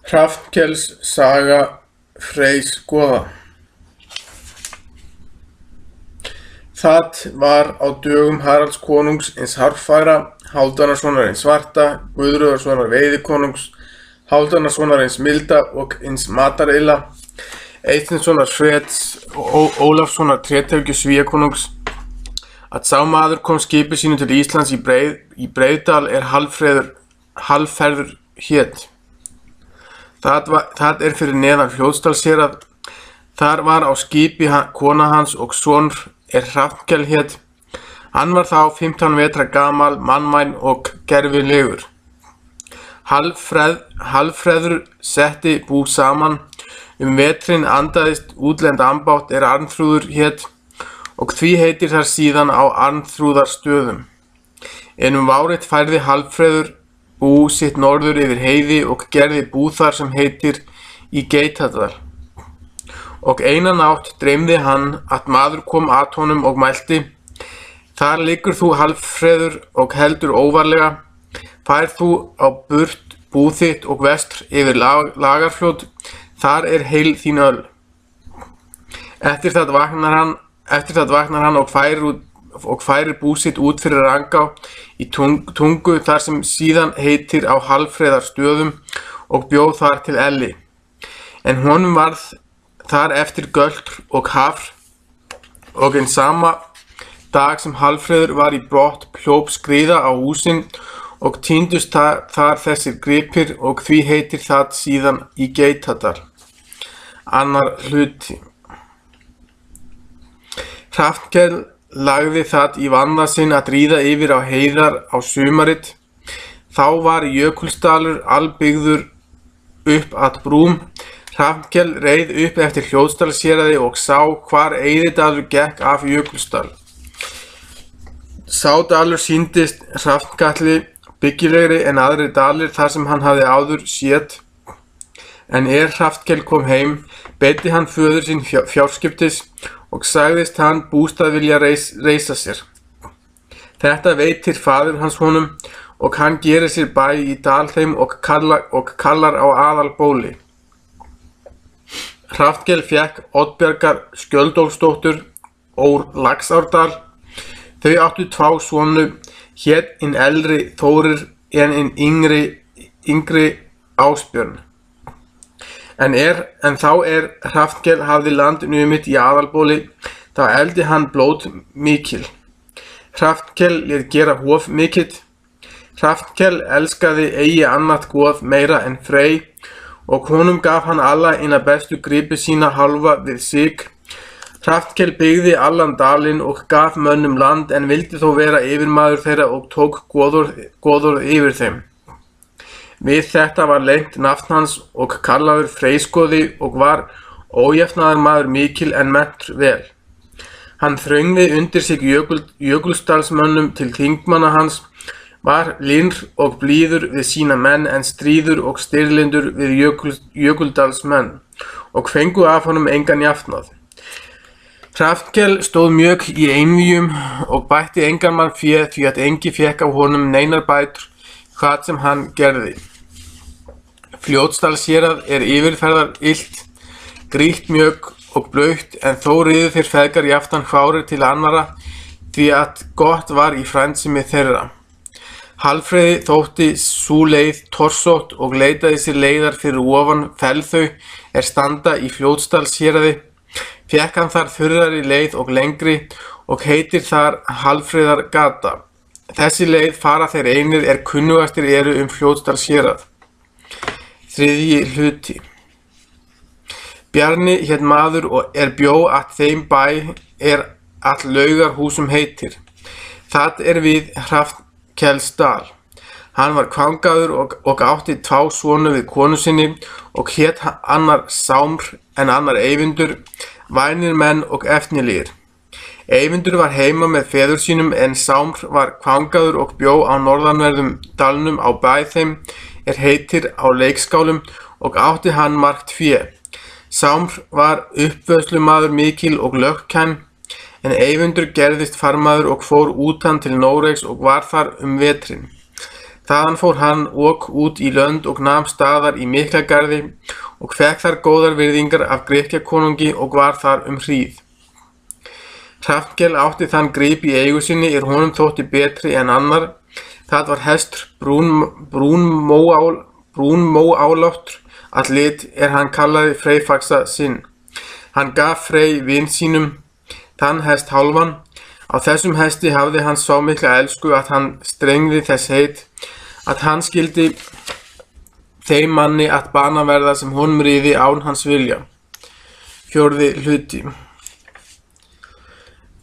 Hrafnkels saga Freys goða. Það var á dögum Haralds konungs hins harðfæra, Hálfdanarsonar hins svarta, Guðröðarsonar veiðikonungs, Hálfdanarsonar hins milda og hins matarilla, Eysteinssonar Freds og Ólafssonar Trétauki Svíakonungs, að sá maður kom skipi sínu til Íslands í Breiðdal er Hallferður hét. Það er fyrir neðan Fljótsdalshérað. Þar var á skipi kona hans og sonur er Hrafnkell hét. Hann var þá 15 vetra gamal, mannmæn og gervilegur. Hallfreður setti bú saman. Vetrinn andaðist útlend ambátt er Arnþrúður hét og því heitir þar síðan á Arnþrúðarstöðum. En várið færði Hallfreður bú sitt norður yfir heiði og gerði bú þar sem heitir í Geitadal. Og eina nátt dreymdi hann að maður kom að honum og mælti: Þar liggur þú Hallfreður og heldur óvarlega, færð þú á burt bú þitt og vestr yfir Lagarfljót, þar er heil þín öll. Eftir það vaknar hann og færir bú sitt út fyrir Rangá í Tungu þar sem síðan heitir á Hallfreðarstöðum og bjó þar til elli. En honum varð þar eftir göldr og hafr og en sama dag sem Hallfreður var í brott hljóp skriða á húsin og týndust þar þessir gripir og því heitir það síðan í Geitadal. Annar hluti. Hrafnkell lagði það í vanda sinn að ríða yfir á heiðar á sumarið. Þá var Jökulsdalur albyggður upp að brúm. Hrafnkell reið upp eftir Fljótsdalshéraði og sá hvar Eyðidalur gekk af Jökulsdal. Sá dalur sýndist Hrafnkalli byggilegri en aðrir dalir þar sem hann hafði áður séð. En Hrafnkell kom heim, beitti hann föður sinn fjárskiptis og sagðist hann bústað vilja reisa sér. Þetta veitir faðir hans honum og hann gerir sér bæ í Dalheim og kallar á Aðalbóli. Hrafnkell fékk Oddbjargar Skjöldólfsdóttur úr Laxárdal. Þau áttu tvá sonu, hét hinn eldri Þórir en hinn yngri Ásbjörn. En þá Hrafnkell hafði land numið í Aðalbóli, þá eldi hann blót mikil. Hrafnkell lét gera hof mikill. Hrafnkell elskaði eigi annað goð meira en Frey og honum gaf hann alla eina bestu gripi sína hálfa við sig. Hrafnkell byggði allan dalinn og gaf mönnum land en vildi þó vera yfirmaður þeirra og tók goðorð yfir þeim. Við þetta var lengt nafn hans og kallaður Freyskoði og var ójafnaðarmaður mikil en mennt vel. Hann þröngði undir sig Jökulsdalsmönnum til þingmanna hans, var lynr og blíður við sína menn en stríður og stirlindur við Jökuldalsmenn og fengu af honum engan jafnað. Hrafnkell stóð mjög í einvígjum og bætti engan mann fé því að engi fékk af honum neinar bætur hvað sem hann gerði. Fljótsdalshérað er yfirferðar illt, grýtt mjög og blautt en þó riðu þeir feðgar jafnan hvárir til annara því að gott var í frændsemi þeirra. Hallfreði þótti sú leið torsótt og leitaði sér leiðar fyrir ofan fell þau er standa í Fljótsdalshéraði. Fékk hann þar þurrari leið og lengri og heitir þar Hallfreðargata. Þessi leið fara þeir einir er kunnugastir eru Fljótsdalshérað. Þriðji hluti. Bjarni hét maður og bjó að þeim bæ er all Laugarhúsum heitir. Það er við Hrafnkelsdal. Hann var kvangaður og átti tvá sonu við konu sinni og hét annar Sámr en annar Eyvindur, vænir menn og efnilegir. Eyvindur var heima með feður sínum en Sámr var kvangaður og bjó á norðanverðum dalnum á bæ þeim er heitir á Leikskálum og átti hann margt fé. Sámr var uppvöðslumaður mikil og lögkenn en Eyvindur gerðist farmaður og fór útan til Noregs og var þar vetrinn. Þaðan fór hann og út í lönd og nam staðar í Miklagarði og fékk þar góðar virðingar af Grikkjakonungi og var þar hríð. Hrafnkel átti þann grip í eigu sinni honum þótti betri en annar. Það var hestur brúnmóáláttur að lit hann kallaði Freyfaxa sinn. Hann gaf Frey vin sínum þann hest hálfan. Á þessum hesti hafði hann svo mikla elsku að hann strengði þess heit að hann skildi þeim manni að bana verða sem honum riði án hans vilja. 4. hluti.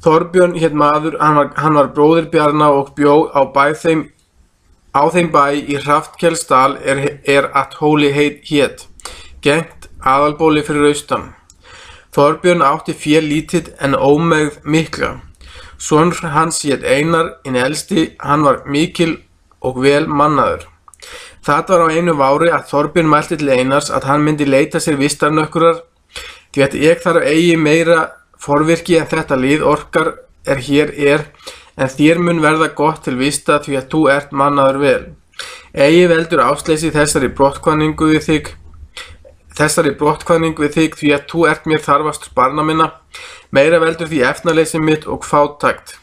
Þorbjörn hét maður, hann var bróðir Bjarna og bjó á þeim bæ í Hrafnkelsdal að Hóli hét, gegnt Aðalbóli fyrir austan. Þorbjörn átti fé lítið en ómegð mikla. Sonur hans hét Einar hinn elsti, hann var mikil og vel mannaður. Það var á einu vári að Þorbjörn mælti til Einars að hann myndi leita sér vistarnökkurar, því að ég þarf eigi meira forvirki en þetta lið orkar hér en þér mun verða gott til vista því að þú ert mannaður vel. Eigi veldur ásleysi þessari brottkvæningu við þig því að þú ert mér þarfastur barna minna, meira veldur því efnaleysi mitt og fátækt.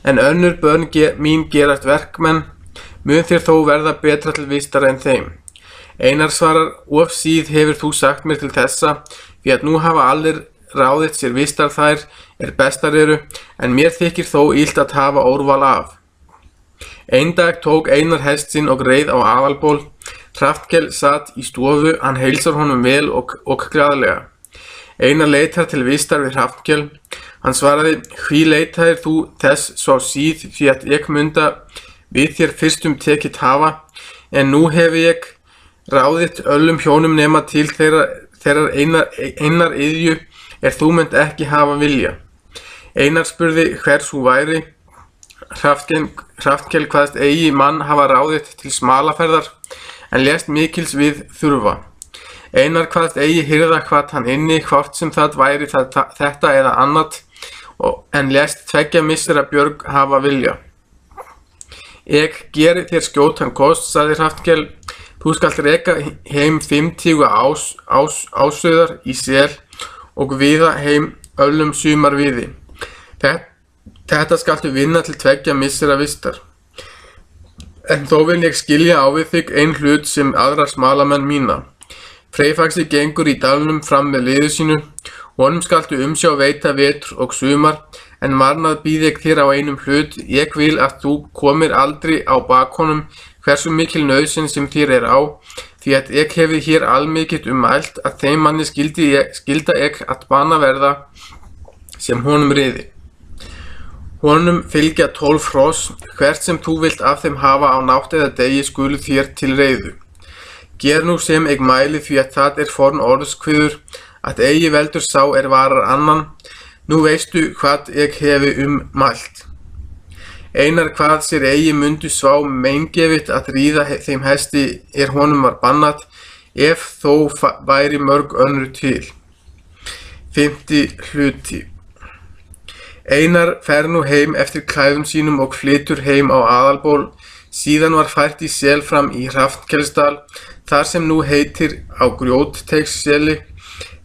En önnur börn mín gerast verkmenn, mun þér þó verða betra til vistar en þeim. Einar svarar, of síð hefur þú sagt mér til þessa, því að nú hafa allir ráðið sér vistar þær bestar eru, en mér þykir þó illt að hafa úrval af. Einn dag tók Einar hest sinn og reið á Aðalból. Hrafnkel satt í stofu, hann heilsar honum vel og glaðlega. Einar leitar til vistar við Hrafnkel. Hann svaraði, hví leitaðir þú þess svo síð því að ég munda við þér fyrstum tekið hafa, en nú hef ég ráðið öllum hjónum nema til þeirrar einar iðju þú munt ekki hafa vilja. Einar spurði hvers hún væri. Hrafnkel kvaðst eigi mann hafa ráðið til smalaferðar, en lést mikils við þurfa. Einar kvaðst eigi hirða hvað hann inni, hvort sem það væri þetta eða annað, en lést 2 missera björg hafa vilja. Ég geri þér skjótan kost, sagði Hrafnkel, þú skalt reka heim 50 ásauðar í sel og viða heim öllum sumarviði. Þetta skaltu vinna til 2 missera vistar. En þó vil ég skilja á við þig ein hlut sem aðra smalamenn mína. Freyfaxi gengur í dalnum fram með liðu sínu, honum skaltu umsjá veita vetur og sumar, en marnað býð ég þér á einum hlut, ég vil að þú komir aldrei á bak honum hversu mikil nauðsyn sem þér á, því að ég hefi hér almikið mælt að þeim manni skilda ég að bana verða sem honum riði. Honum fylgja 12 hross, hvert sem þú vilt af þeim hafa á nátt eða degi skulu þér til reiðu. Ger nú sem ég mæli því að það forn orðskviður, að eigi veldur sá varar annan, nú veistu hvað ég hefi mælt. Einar hvað sér eigi mundu svá meingefið að ríða þeim hesti honum var bannat, ef þó væri mörg önnur til. 5. hluti. Einar fer nú heim eftir klæðum sínum og flytur heim á Aðalból, síðan var fært í sel fram í Hrafnkelsdal, þar sem nú heitir á Grjótteigssseli.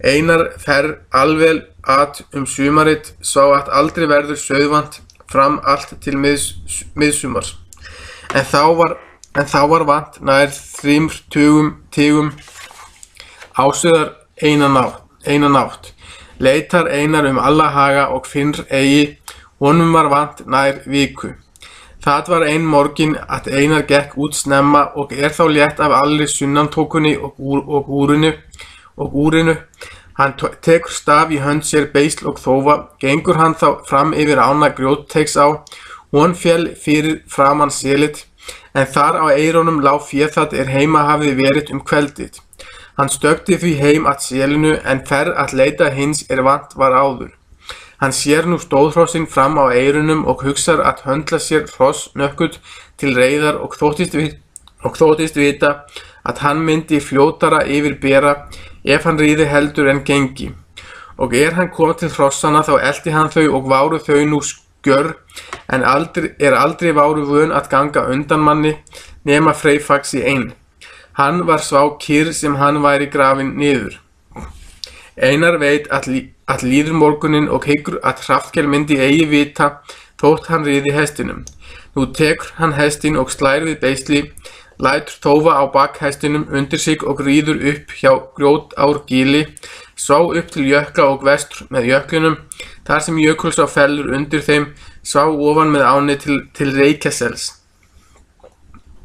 Einar fer alvel að sumarið, svo að aldrei verður sauðvant fram allt til miðsumars. En þá var vant nær 30 tigum ásauðar eina nátt. Leitar Einar alla haga og finnur eigi, honum var vant nær viku. Það var ein morgin að Einar gekk út snemma og þá létt af allri sunnantókunni og úrinu. Hann tekur staf í hönd sér beisl og þófa, gengur hann þá fram yfir ána Grjótteigsá, hon féll fyrir framan selið, en þar á eyrunum lá fé það heima hafði verið kveldið. Hann stökkti því heim að selinu, en fer að leita hins vant var áður. Hann sér nú stóðhrossin fram á eyrunum og hugsar að höndla sér hross nökkut til reiðar og þóttist vita að hann myndi fljótara yfir bera ef hann ríði heldur en gengi. Og hann kom til hrossanna þá elti hann þau og váru þau nú skjör, en aldrei váru vön að ganga undan manni. nema Freyfaxi einn. Hann var svá kyrr sem hann væri grafinn niður. Einar veit að líður morguninn og hyggur að Hrafnkel myndi eigi vita þótt hann riði hestinum. Nú tekur hann hestinn og slær við beisli, lætur tófa á bak hestinum undir sig og ríður upp hjá Grjótárgili, svá upp til jökla og vestur með jöklinum, þar sem Jökulsá fellur undir þeim, svá ofan með ánni til Reykjasels.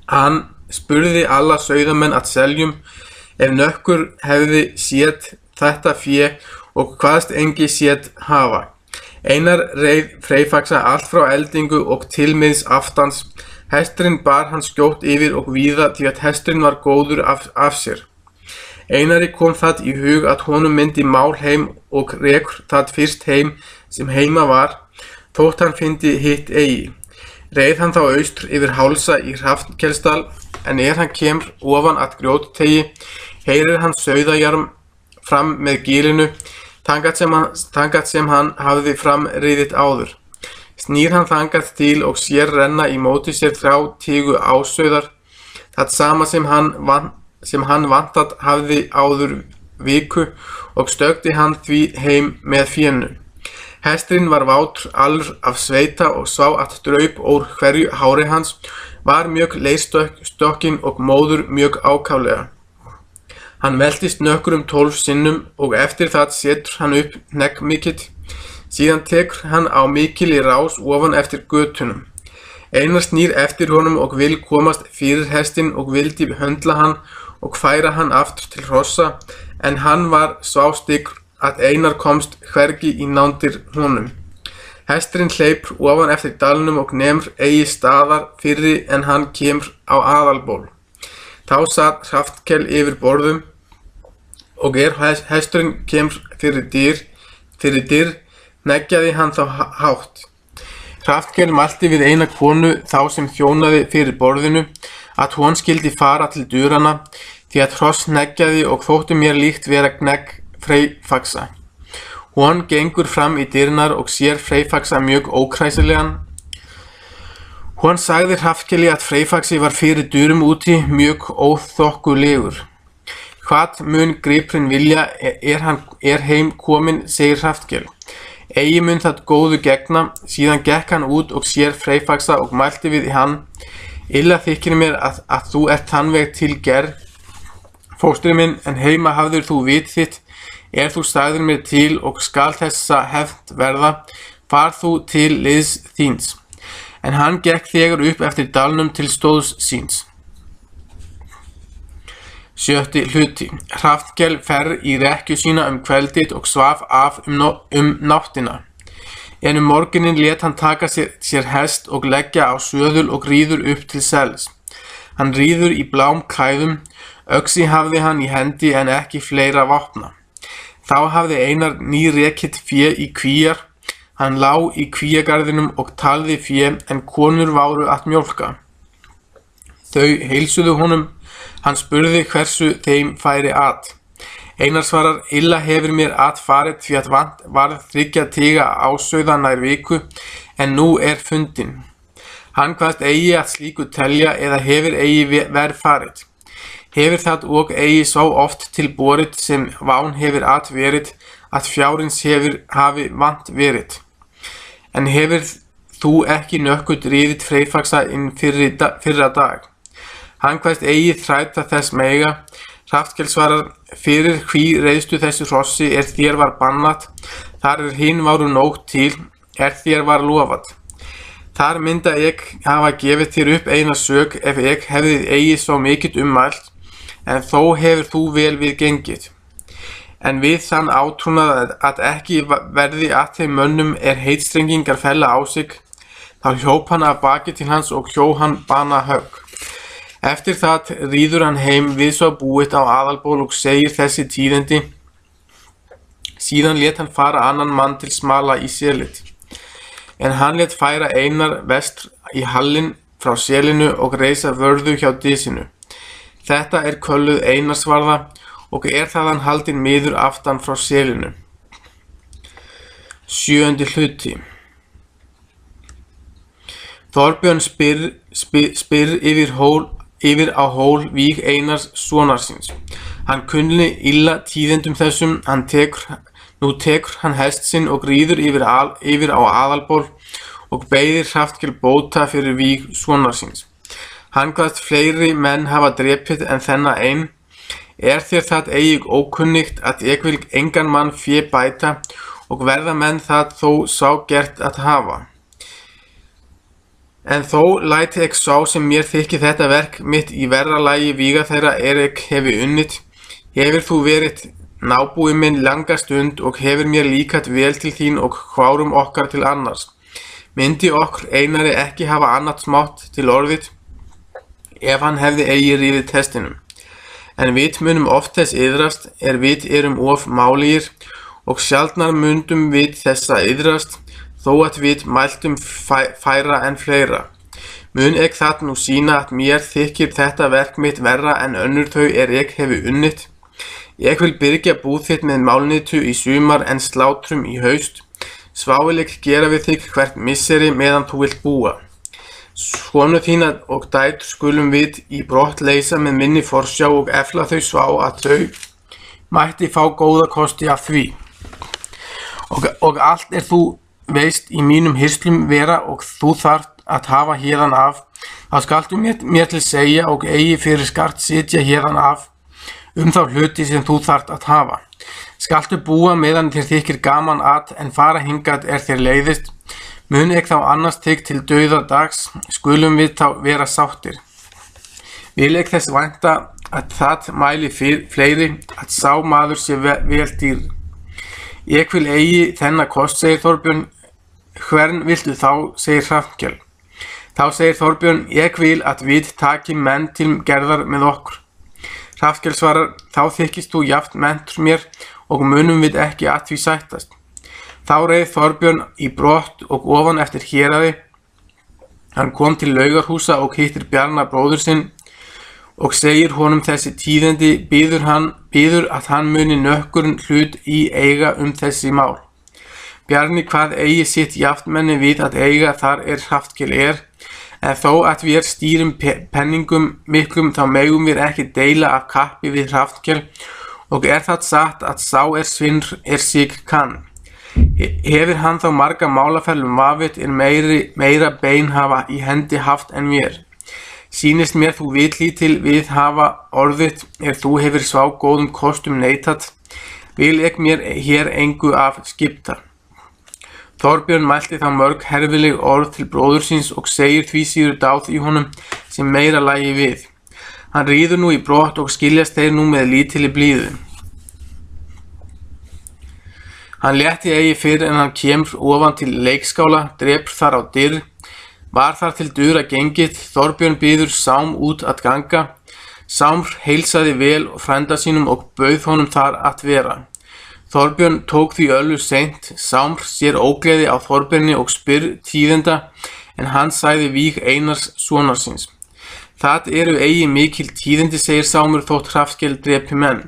Hann spurði alla sauðamenn að Seljum ef nokkur hefði séð þetta fé og hvaðst engi séð hafa. Einar reið Freyfaxa allt frá eldingu og til miðs aftans. Hesturinn bar hann skjótt yfir og víða því að hesturinn var góður af sér. Einari kom það í hug að honum myndi mál heim og rekur það fyrst heim sem heima var, þótt hann fyndi hitt eigi. Reið hann þá austur yfir hálsa í Hrafnkelsdal, en hann kemur ofan að Grjóttegi, heyrir hann sauðajarm fram með gilinu, þangað sem hann hafði framriðið áður. Snýr hann þangað til og sér renna í móti sér 3 tígu ásauðar, það sama sem hann vantað hafði áður viku, og stökkti hann því heim með fénu. Hesturinn var vátur allur af sveita og sá að draup úr hverju hári hans, var mjög leirstokkinn og móður mjög ákaflega. Hann veltist nokkurum 12 sinnum og eftir það setur hann upp hneggmikill. Síðan tekur hann á mikilli rás ofan eftir götunum. Einar snýr eftir honum og vil komast fyrir hestinn og vildi höndla hann og færa hann aftur til hrossa, en hann var svástyggur að Einar komst hvergi í nándir honum. Hesturinn hleypur ofan eftir dalnum og nemur eigi staðar fyrri en hann kemur á aðalból. Þá sat Hrafnkel yfir borðum og hesturinn kemur fyrir dyr, hneggjaði hann þá hátt. Hrafnkel mælti við eina konu þá sem þjónaði fyrir borðinu að hún skyldi fara til dyrana, því að hross hneggjaði og þótti mér líkt vera hnegg Freyfaxa. Hún gengur fram í dyrnar og sér Freyfaxa mjög ókræsilegan. Hún sagði Hrafnkeli að Freyfaxi var fyrir dyrum úti mjög óþokkulegur. Hvað mun gripurinn vilja er heim kominn, segir Hrafnkel. Eigi mun það góðu gegna. Síðan gekk hann út og sér Freyfaxa og mælti við hann: Illa þykir mér að þú ert tannveg til gerð, fóstri minn, en heima hafður þú vit þitt, þú sagðir mér til og skal þessa hefnt verða, far þú til liðs þíns. En hann gekk þegar upp eftir dalnum til stóðs síns. 7. hluti. Hrafnkel fer í rekkju sína kveldið og svaf af náttina. En morguninn lét hann taka sér hest og leggja á söðul og ríður upp til Sels. Hann ríður í blám klæðum, öxi hafði hann í hendi en ekki fleira vopna. Þá hafði Einar nýrekið fé í kvíar. Hann lá í kvíagarðinum og talði fé, en konur váru að mjólka. Þau heilsuðu honum. Hann spurði hversu þeim færi að. Einar svarar: Illa hefur mér að farið, því að varð 3 tíga ásauða nær viku, en nú fundin. Hann kvaðst eigi að slíku telja eða hefur eigi verið farið. Hefur það og eigi svo oft til borið sem ván hefur að verið, að fjárins hafi vant verið. En hefur þú ekki nokkuð riðið Freyfaxa fyrra dag? Hann kvaðst eigi þræta þess mega. Hrafnkel svarar: Fyrir hví reiðstu þessu hrossi þér var bannat, þar hinn varu nóg til, þér var lofað. Þar mynda ég hafa gefið þér upp eina sök ef ég hefði eigi svo mikið ummælt, en þó hefur þú vel við gengið. En við þann átrúnað að ekki verði að þeim mönnum heitstrengingar fella á sig, þá hljóp hann af baki til hans og hjó hann bana högg. Eftir það ríður hann heim við svo búið á aðalból og segir þessi tíðindi. Síðan lét hann fara annan mann til smala í Selit. En hann lét færa Einar vestur í hallin frá Selinu og reisa vörðu hjá Dysinu. Þetta kölluð Einarsvarða og þaðan haldinn miður aftan frá Selinu. 7. hluti. Þorbjörn spyr yfir yfir á hól víg Einars sonar síns. Hann kunni illa tíðindum þessum, nú tekur hann hest sinn og ríður yfir á aðalból og beiðir Hrafnkel bóta fyrir víg sonar síns. Hann kvaðst fleiri menn hafa drepið en þennan ein. Er þér það eigi ókunnugt að ég vil engan mann fé bæta og verða menn það þó sá gert að hafa. En þó læti ég sá sem mér þykir þetta verk mitt í verra lagi víga þeirra ég hefi unnið. Hefur þú verið nábúi minn langa stund og hefur mér líkat vel til þín og hvárum okkar til annars. Myndi okkur Einari ekki hafa annað smátt til orðið ef hann hefði eigi rifið testinum. En við munum oft þess iðrast við erum of máligir og sjaldnar mundum við þessa iðrast þó að við mæltum færa en fleira. Mun ég það nú sína að mér þykir þetta verk mitt verra en önnur þau ég hefi unnið. Ég vil byrgja búð þitt með málnitu í sumar en slátrum í haust. Svávileg gera við þig hvert misseri meðan þú vilt búa. Svonu þína og dætur skulum við í brott leysa með minni forsjá og efla þau svá að þau mætti fá góða kosti af því. Og allt þú veist í mínum hirslum vera og þú þarft að hafa héðan af, þá skaltu mér til segja og eigi fyrir skart sitja héðan af þá hluti sem þú þarft að hafa. Skaltu búa meðan þér þykir gaman en fara hingað þér leiðist. Mun ég þá annars þig til dauða dags, skulum við þá vera sáttir. Vil ég þess vænta að það mæli fleiri að sá maður sé vel dýr. Ég vil eigi þennan kost, segir Þorbjörn. Hvern viltu þá, segir Hrafnkel. Þá segir Þorbjörn, ég vil að við taki menn til gerðar með okkur. Hrafnkel svarar, þá þykist þú jafnt mentur mér og munum við ekki að því sættast. Þá reið Þorbjörn í brott og ofan eftir héraði. Hann kom til Laugarhúsa og hittir Bjarna bróður sinn og segir honum þessi tíðindi, býður að hann muni nökkurinn hlut í eiga þessi mál. Bjarni hvað eigi sitt jafnmenni við að eiga þar Hrafnkel en þó að við stýrum penningum miklum þá megum við ekki deila af kappi við Hrafnkel og það satt að sá svinnr sig kann. Hefur hann þá marga málaferlum vafið meira bein hafa í hendi haft en mér. Sýnist mér þú vitlítil við hafa orðið þú hefur svá góðum kostum neitað, vil ég mér hér engu af skipta. Þorbjörn mælti þá mörg herfileg orð til bróður síns og segir því síður dáð í honum sem meira lagi við. Hann ríður nú í brott og skiljast þeir nú með lítilli blíðu. Hann létti eigi fyrr en hann kemur ofan til leikskála, drepur þar á dyr, var þar til dura gengið, Þorbjörn býður Sám út að ganga. Sámr heilsaði vel frænda sínum og bauð honum þar að vera. Þorbjörn tók því öllu seint, Sámr sér ógleði á Þorbjörni og spyr tíðinda, en hann sagði víg Einars sonar síns. Það eigi mikil tíðindi, segir Sámur þótt Hrafnkel drepi menn.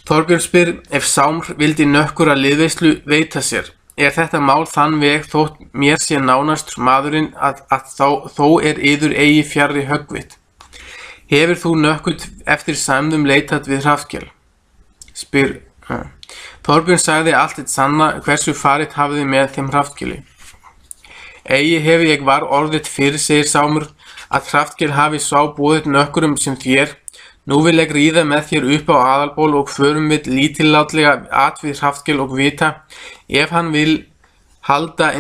Þorbjörn spyr ef Sámr vildi nökkur að liðveislu veita sér. Þetta mál þann veg þótt mér sé nánastur maðurinn að þó yður eigi fjarri höggvit. Hefur þú nökkut eftir sæmdum leitað við Hrafnkel? Spyr Þorbjörn sagði allt eitt sanna hversu farið hafiði með þeim Hrafnkeli. Eigi hefi ég var orðið fyrir, segir Sámur, að Hrafnkel hafi sá búið nökkurum sem þér. Nú vil ég ríða með þér upp á aðalból og förum við lítillátlega at við Hrafnkel og vita ef hann vil halda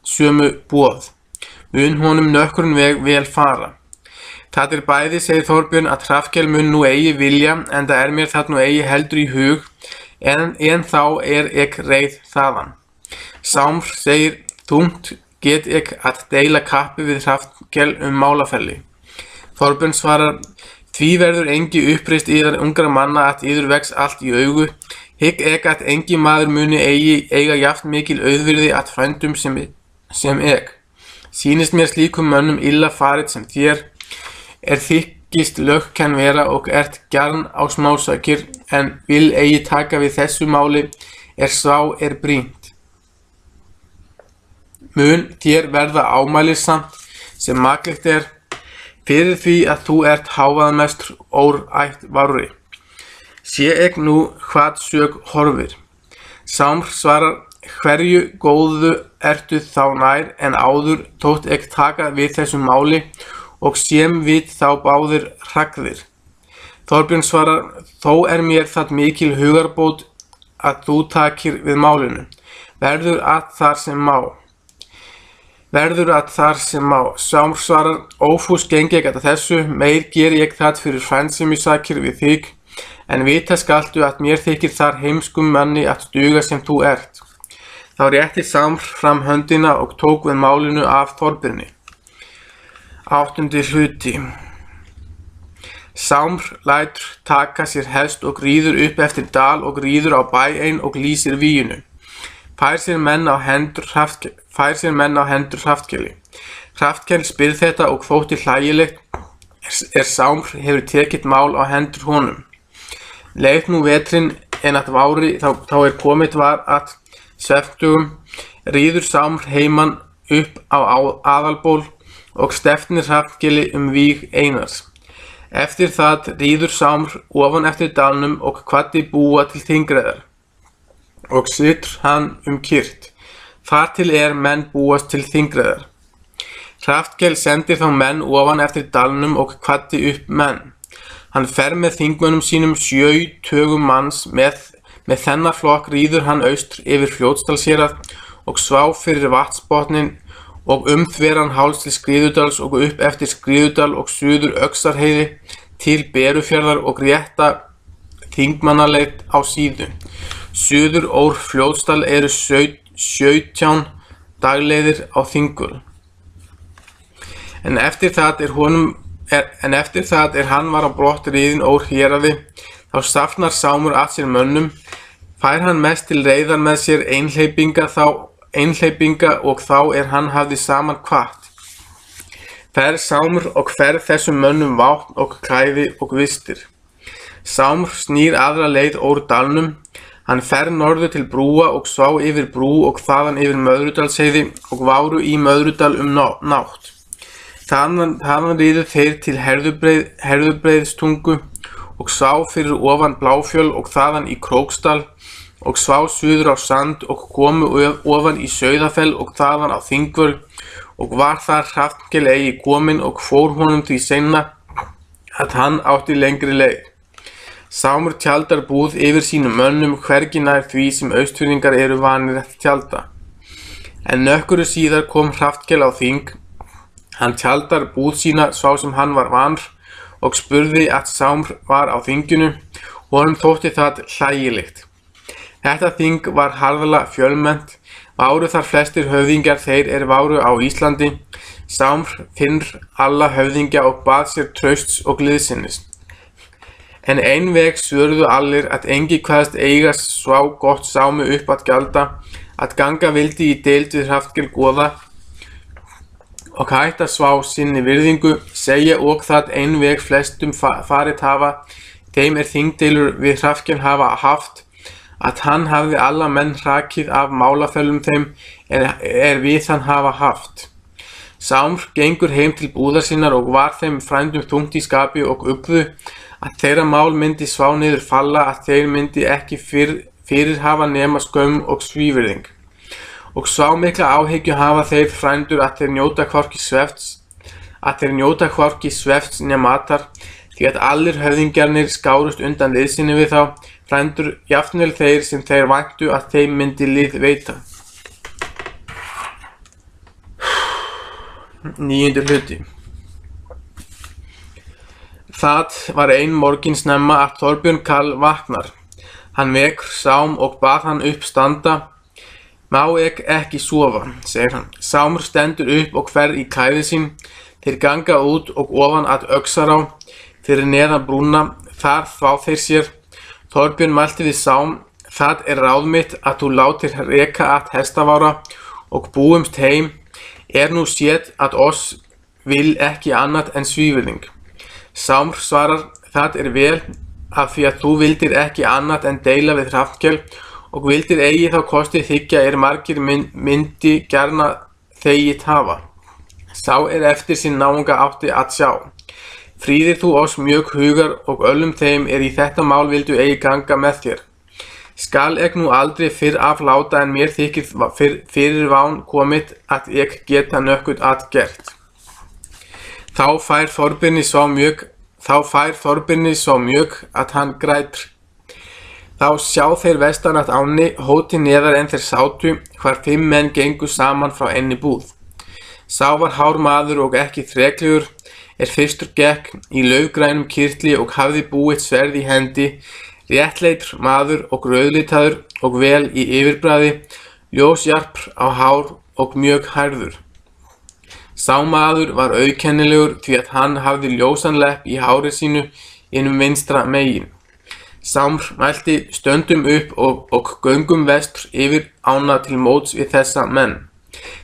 sömu boð. Mun honum nökkurinn veg vel fara. Það bæði, segir Þorbjörn, að Hrafnkel mun nú eigi vilja, en það mér það nú eigi heldur í hug, en þá ég reið þaðan. Sámr segir, þungt get ég að deila kappi við Hrafnkel málafelli. Þorbjörn svarar, því verður engi uppreist yðar ungra manna að yður vex allt í augu. Hygg ég að engi maður muni eiga jafnt mikil auðvirði að frændum sem ég. Sýnist mér slíkum mönnum illa farið sem þér, þykist lögkenn vera og gjarn á smásakir, en vil eigi taka við þessu máli svá brýnt. Mun þér verða ámælissamt sem maklegt fyrir því að þú ert hávaðamestur úr ætt Varri. Sé ek nú hvað sök horfir. Sámur svarar, hverju góðu ertu þá nær en áður þótt ek taka við þessu máli og sem við þá báðir hrakðir. Þorbjörn svarar, þó mér það mikil hugarbót að þú takir við málinu. Verður að þar sem má. Sámur svarar, ófús geng ég að þessu, meir geri ég það fyrir frændsemi-sakir við þig, en vita skaltu að mér þykir þar heimskum manni að duga sem þú ert. Þá rétti Sámur fram höndina og tók við málinu af Þorbirni. 8. hluti. Sámur lætur taka sér hest og ríður upp eftir dal og ríður á bæ ein og lýsir víginu. Fær sér menn á hendur Hrafnkeli. Hrafnkell spyr þetta og þótti hlægilegt Sámur hefur tekið mál á hendur honum. Leið nú vetrinn en að vári þá komið var að svefndugum, ríður Sámur heiman upp á aðalból og stefnir Hrafnkeli víg Einars. Eftir það ríður Sámur ofan eftir dalnum og kvaddi búa til þingræðar og situr hann kyrt. Þar til menn búast til þingræðar. Hrafnkell sendir þá menn ofan eftir dalnum og kvaddi upp menn. Hann fer með þingmönnum sínum 70 manns með þennan flokk ríður hann austur yfir Fljótsdalshérað og svá fyrir vatnsbotninn og þveran háls til Skriðudals og upp eftir Skriðudal og suður Öxarheiði til Berufjarðar og rétta þingmannaleið á síðu. Suður úr Fljótsdal eru 17 dagleiðir á Þingvöll. En eftir það hann var á brott riðinn úr héraði, þá safnar Sámur að sér mönnum, fær hann mest til reiðar með sér einhleypinga og þá hann hafði saman kvatt. Fer Sámur og fer þessum mönnum vopn og klæði og vistir. Sámur snýr aðra leið úr dalnum, hann fer norður til Brúa og svá yfir Brú og þaðan yfir Möðrudalsheiði og váru í Möðrudal nátt. Þaðan ríðu þeir til Herðubreiðstungu og svá fyrir ofan Bláfjöll og þaðan í Króksdal og svá suður á Sand og komu ofan í Sauðafell og þaðan á Þingvöll og var þar Hrafnkell eigi kominn og fór honum því seinna að hann átti lengri leið. Sámur tjaldar búð yfir sínum mönnum hvergi nær því sem Austfirðingar eru vanir að tjalda. En nokkru síðar kom Hrafnkell á þing. Hann tjaldar búð sína sá sem hann var vanur og spurði að Sámur var á þinginu og honum þótti það hlægilegt. Þetta þing var harðlega fjölmennt, váru þar flestir höfðingjar þeir váru á Íslandi. Sámur finnur alla höfðingja og bað sér trausts og liðsinnis. En einveg svörðu allir að engi kvaðst eiga svá gott Sámu upp að gjalda, að ganga vildi í deild við Hrafnkell goða og hætta svá sinni virðingu, segja og það einveg flestum farið hafa, þeim þingdeilur við Hrafnkell hafa haft, að hann hafði alla menn hrakið af málafellum þeim við hann hafa haft. Sámur gengur heim til búðar sinnar og var þeim frændum þungt í skapi og ugðu, að þeirra mál myndi svá niður falla, að þeir myndi ekki fyrir hafa nema skömm og svívirðing. Og svá mikla áhyggju hafa þeir frændur að þeir njóta hvorki svefts né matar, því að allir höfðingjarnir skárust undan liðsinni við þá, frændur jafnvel þeir sem þeir væntu að þeim myndi lið veita. 9. hluti. Það var ein morgin snemma að Þorbjörn kall vaknar. Hann vekur Sám og bað hann upp standa. Má ek ekki sofa, segir hann. Sámur stendur upp og fer í klæði sín. Þeir ganga út og ofan að Öxará, fyrir neðan brúna, þar þvá þeir sér. Þorbjörn mælti við Sám, það ráð mitt að þú látir reka að hestavára og búumst heim, nú séð að oss vil ekki annað en svívirðing. Sámur svarar, það vel, af því að þú vildir ekki annað en deila við Hrafnkell og vildir eigi þá kostið þykja margir myndi gjarna þegið hafa. Sá eftir sinn náunga átti að sjá. Fríðir þú oss mjög hugar og öllum þeim í þetta mál vildu eigi ganga með þér. Skal ek nú aldrei fyrr afláta en mér þykir fyrir ván komið að ek geta nökkut að gert. Þá fær Þorbirni svo mjög að hann grætur. Þá sjá þeir vestan að ánni hóti neðar en þeir sátu hvar 5 menn gengu saman frá einni búð. Sá var hár maður og ekki þreklegur, fyrstur gekk í laufgrænum kyrtli og hafði búið sverð í hendi, réttleitur maður og rauðlitaður og vel í yfirbragði, ljósjarpr á hár og mjög hærður. Sá maður var auðkennilegur því að hann hafði ljósan lepp í hári sínu vinstra megin. Sámr mælti stöndum upp og göngum vestur yfir ána til móts við þessa menn.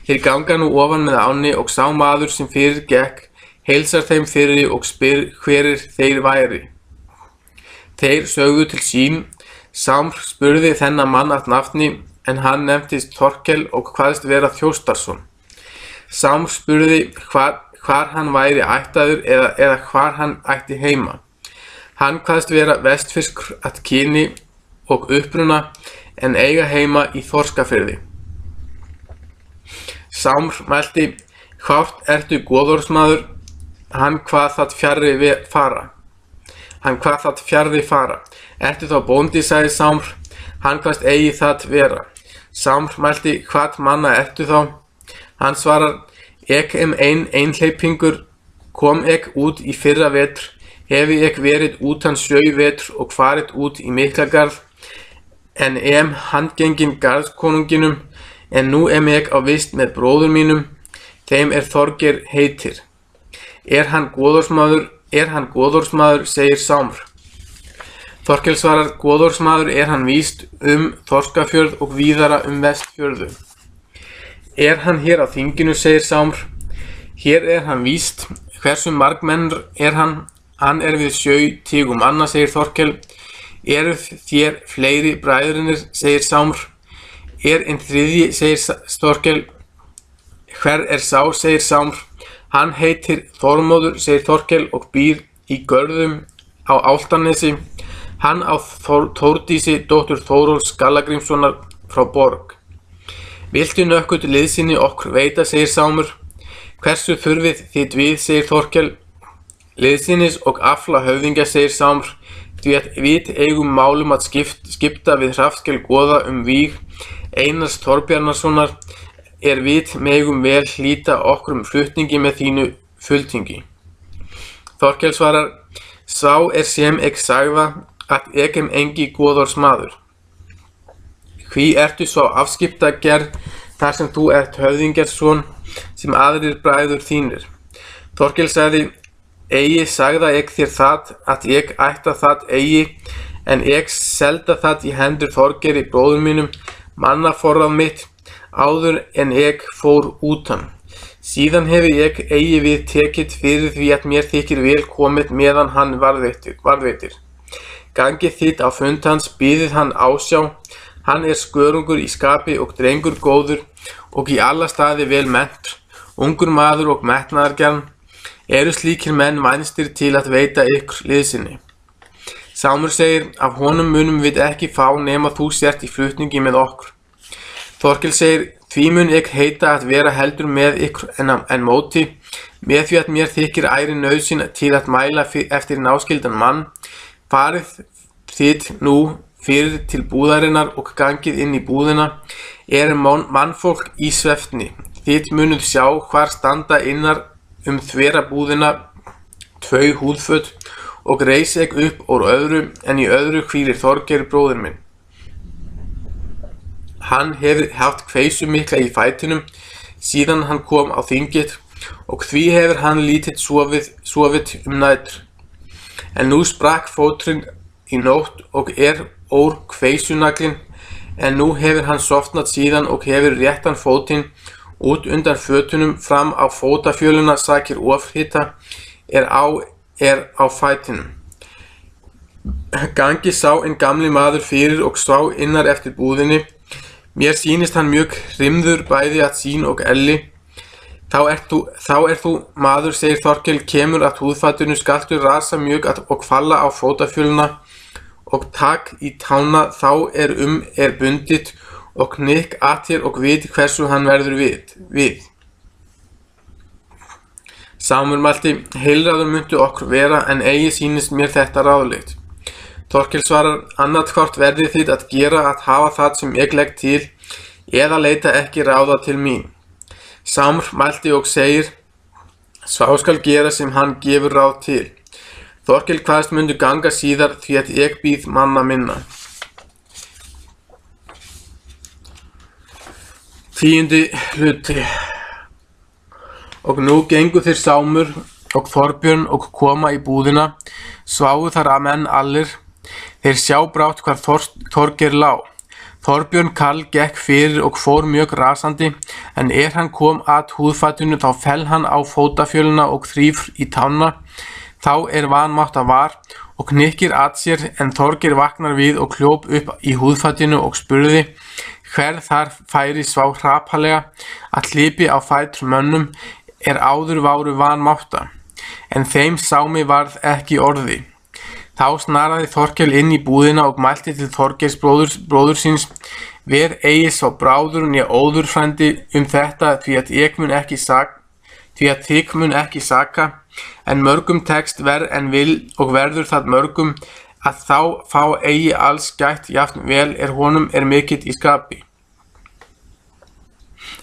Þeir ganga nú ofan með ánni og sá maður sem fyrir gekk heilsar þeim fyrir og spyr hverir þeir væri. Þeir sögðu til sín. Sámr spurði þennan mann að nafni en hann nefntist Þorkel og kvaðst vera Þjóstarsson. Sámr spurði hvar hann væri ættaður eða hvar hann ætti heima. Hann kvaðst vera vestfirskur að kyni og uppruna en eiga heima í Þorskafirði. Sámr mælti, hvort ertu goðorðsmaður? Hann kvað það fjarri fara. Ertu þá bóndi, sagði Sámr. Hann kvaðst eigi það vera. Sámr mælti, hvað manna ertu þá? Hann svarar, ek einhleypingur, kom ek út í fyrra vetr, hefi ek verið utan 7 vetr og farið út í Miklagarð, en handgengin garðskonunginum, en nú ek á vist með bróður mínum, þeim Þorgeir heitir. Er hann goðorðsmaður, segir Sámr. Þorkel svarar, goðorðsmaður hann víst Þorskafjörð og víðara Vestfjörðu. Er hann hér á þinginu, segir Sámr. Hér hann víst. Hversu margmennur hann? Hann við 70 manna, segir Þorkel. Eru þér fleiri bræðrinir, segir Sámr. En þriðji, segir Þorkel. Hver sá, segir Sámr. Hann heitir Þormóður, segir Þorkel og býr í Görðum á Álftanesi. Hann á Þórdísi, dóttur Þóróls Skallagrímssonar frá Borg. Viltu nökkut liðsinni okkur veita, segir Sámur. Hversu þurfið þitt við, segir Þorkel. Liðsinnis og afla höfðingja, segir Sámur, því að við eigum málum að skipta við Hrafnkel goða víg Einars Thorbjarnarsonar, við megum vel hlíta okkur flutningi með þínu fulltingi. Þorkel svarar, sá sem ek sagða að ek engi goðorðsmaður. Hví ertu svo afskiptagerð þar sem þú ert höfðingjarsson sem aðrir bræður þínir? Þorkel sagði, eigi sagða ek þér það að ek ætta það eigi, en ek selda það í hendur Þorgeiri bróður mínum, mannaforráð mitt, áður en ek fór útan. Síðan hefi ek eigi við tekið fyrir því að mér þykir vel komið meðan hann varðveitir. Gangið þitt á fund hans, bíðið hann ásjá, hann skörungur í skapi og drengur góður og í alla staði vel mennt, ungur maður og metnaðargjarn, eru slíkir menn vænstir til að veita ykkur liðsinni. Sámur segir, af honum munum við ekki fá nema þú sért í flutningi með okkur. Þorkel segir, því mun ek heita að vera heldur með ykkur en móti, með því að mér þykir æri nauðsyn til að mæla eftir náskyldan mann, farið þitt nú fyrir til búðarinnar og gangið inn í búðina, mannfólk í svefni. Þitt munuð sjá hvar standa innar þvera búðina 2 húðföt og reis ek upp úr öðru, en í öðru hvílir Þorgeir bróðir minn. Hann hefur haft kveisu mikla í fætinum síðan hann kom á þingið og því hefur hann lítið sofið nætur. En nú sprakk fóturinn í nótt og úr kveisunnaglinn, en nú hefur hann sofnað síðan og hefur réttan fótinn út undan fötunum fram á fótafjöluna sakir ofhita á fætinum. Gangi sá gamli maður fyrir og sá innar eftir búðinni. Mér sýnist hann mjög hrimður bæði að sýn og elli. Þá er þú maður, segir Þorkel, kemur að húðfatinu, skaltu rasa mjög og falla á fótafjöluna og tak í tána, þá er bundið og hnikk að þér og viti hversu hann verður við. Sámur mælti, heilráður muntu okkur vera, en eigi sýnist mér þetta ráðlegt. Þorkel svarar, annað hvort verðið þitt að gera að hafa það sem ég legg til, eða leita ekki ráða til mín. Sámur mælti og segir, sá skal gera sem hann gefur ráð til. Þorkel kvaðst mundu ganga síðar, því að ég býð manna minna. 10. hluti. Og nú gengu þeir Sámur og Þorbjörn og koma í búðina, sváfu þar að menn allir, þeir sjá brátt hvar Þorgeir lá. Þorbjörn kall gekk fyrir og fór mjög rasandi, en hann kom að húðfatinu, þá fell hann á fótafjöluna og þríf í tána, þá vanmátta var og hnykkir að sér, en Þorgeir vaknar við og hljóp upp í húðfatinu og spurði, hver þar færi svá hrapalega að hlipi á fætur mönnum, áður váru vanmátta, en þeim Sámi varð ekki orði. Þá snaraði Þorkel inn í búðina og mælti til Þorgeirs bróður síns, ver eigi sá bráður né óður frændi þetta, því að þig mun ekki saka, en mörgum tekst verð en vil og verður það mörgum, að þá fá eigi alls gætt jafn vel honum mikill í skapi.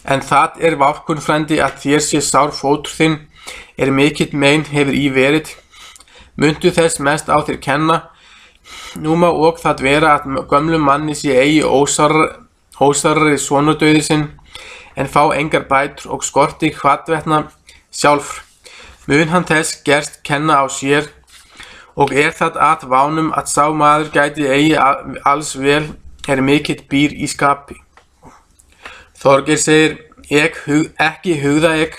En það vákun frændi að þér sé sár fótur þinn, mikill mein hefur í verið, muntu þess mest á þér kenna, nú má og það vera að gömlum manni sé eigi ósarari sonardauði sinn, en fá engar bætur og skorti hvatvetna sjálfr, mun hann þess gerst kenna á sér, og það að vánum að sá maður gæti eigi alls vel, mikill býr í skapi. Þorgeir segir, ekki hugða ég,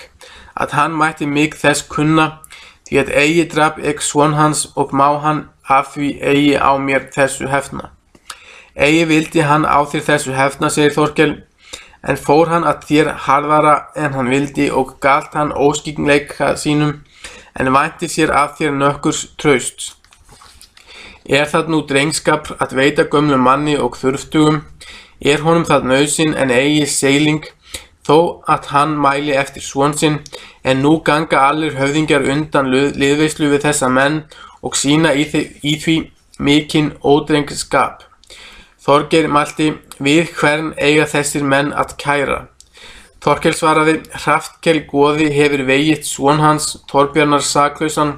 að hann mætti mig þess kunna, því að eigi drap ég son hans og má hann af því eigi á mér þessu hefna. Eigi vildi hann á þér þessu hefna, segir Þorkel, en fór hann að þér harðara en hann vildi og galt hann óskikleika sínum, en vænti sér af þér nökkurs trausts. Það nú drengskap að veita gömlum manni og þurftugum, honum það nauðsyn en eigi seiling, þó að hann mæli eftir son sinn, en nú ganga allir höfðingjar undan liðveislu við þessa menn og sína í því mikinn ódrengskap. Þorgeir mælti, við hvern eiga þessir menn að kæra. Þorkel svaraði, Hrafnkel goði hefur vegið son hans, Þorbjarnar saklausan,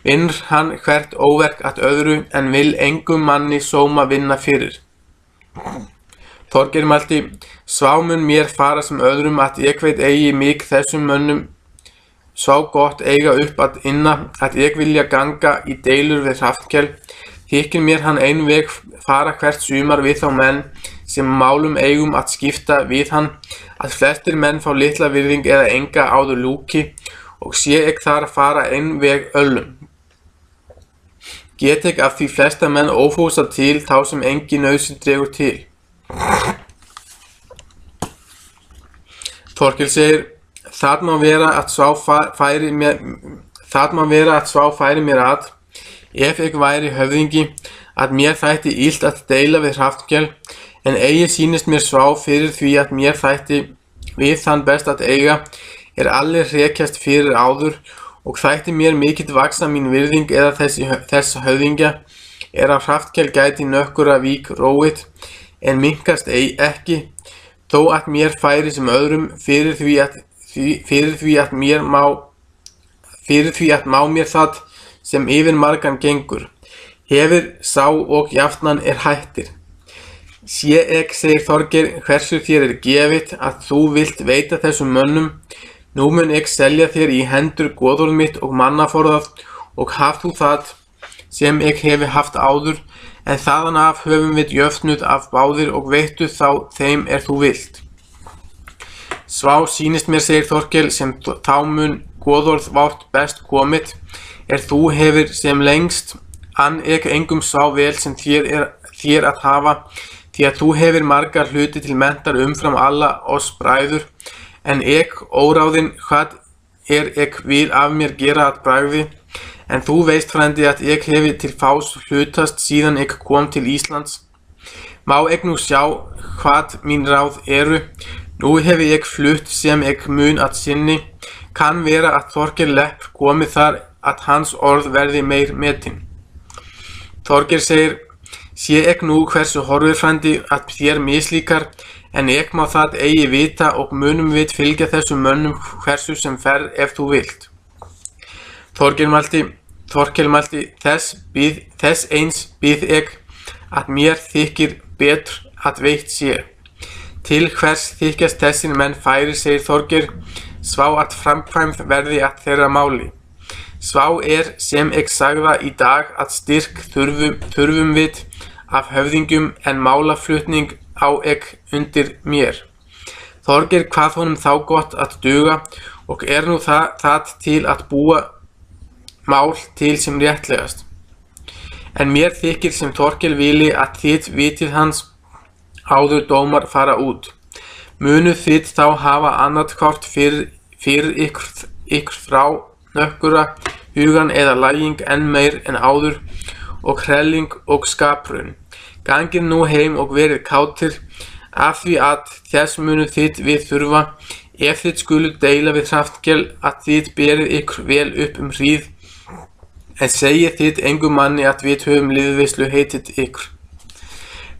vinnur hann hvert óverk að öðru, en vil engum manni sóma vinna fyrir. Þorgeir mælti, svá mun mér fara sem öðrum að ég veit eigi mig þessum mönnum svá gott eiga upp að inna, að ég vilja ganga í deilur við Hrafnkel, þykir mér hann einveg fara hvert sumar við þá menn sem málum eigum að skipta við hann, að flestir menn fá litla virðing eða enga áður lúki, og sé ég þar fara einveg öllum. Get ég af því flesta menn ófúsa til þá sem engin nauðsyn dregur til. Þorkel segir, það má vera að svá færi mér að, ef ég væri höfðingi, að mér þætti illt að deila við Hrafnkel, en eigi sýnist mér svá fyrir því að mér þætti við þann best að eiga, allir rekjast fyrir áður, og þætti mér mikill vaksa mín virðing eða þess höfðingja, að Hrafnkel gæti nökkura vík róið, en minkast ekki, þó að mér færi sem öðrum fyrir því að má mér það sem yfir margan gengur, hefur sá og jafnan hættir. Sé ég, segir Þorgeir, hversu þér gefið að þú vilt veita þessum mönnum, nú mun ég selja þér í hendur goðorð mitt og mannaforðað, og haft þú það sem ég hefi haft áður, en þaðan af höfum við jöfnuð af báðir og veittu þá þeim þú vilt. Svá sýnist mér, segir Þorkel, sem þá mun goðorð vátt best komið, þú hefur sem lengst, an ég engum svá vel sem þér að hafa, því að þú hefur margar hluti til menntar umfram alla oss bræður, en ek óráðinn hvað ek vil af mér gera að bragði, en þú veist, frændi, að ek hefi til fás hlutast síðan ek kom til Íslands. Má ek nú sjá hvað mín ráð eru, nú hefi ek flutt sem ek mun að sinni, kann vera að Þorgeir Leppur komi þar að hans orð verði meir metin. Þorgeir segir, sé ek nú hversu horfið, frændi, að þér mislíkar, en ek má það eigi vita og munum við fylgja þessum mönnum hversu sem fer ef þú vilt. Þorgeir mælti, þess eins býð ek að mér þykir betur að veitt sé. Til hvers þykjast þessir menn færi, segir Þorgeir, svá að framkvæmd verði að þeirra máli. Svá sem ek sagða í dag að styrk þurfum við af höfðingjum en málaflutning á ek undir mér. Þorgeir kvað honum þá gott að duga og nú það til að búa mál til sem réttlegast. En mér þykir sem Þorgeir vili að þið vitið hans áður dómar fara út. Munuð þið þá hafa annað fyrir ykkur frá nökkura hugan eða læging enn meir en áður og hrelling og skaprun. Gangið nú heim og verið kátir, af því að þess munuð þið við þurfa, ef þið skuluð deila við Hrafnkel, að þið berið ykkur vel upp hríð, en segið þið engum manni að við höfum liðveislu heitið ykkur.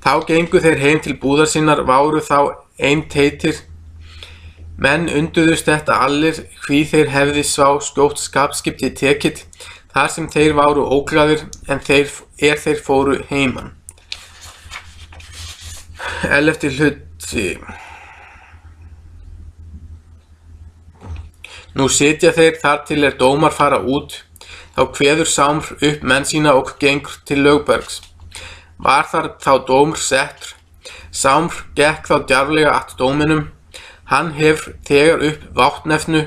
Þá gengu þeir heim til búðar sinnar, váru þá einteitir. Menn unduðust þetta allir, hví þeir hefði svá skjótt skapskipti tekið, þar sem þeir váru óglaðir, en þeir fóru heiman. 11. hluti. Nú sitja þeir þar til dómar fara út, þá kveður Sámr upp menn sína og gengur til Lögbergs. Var þar þá dómur settur. Sámr gekk þá djarflega að dóminum. Hann hefur þegar upp váttnefnu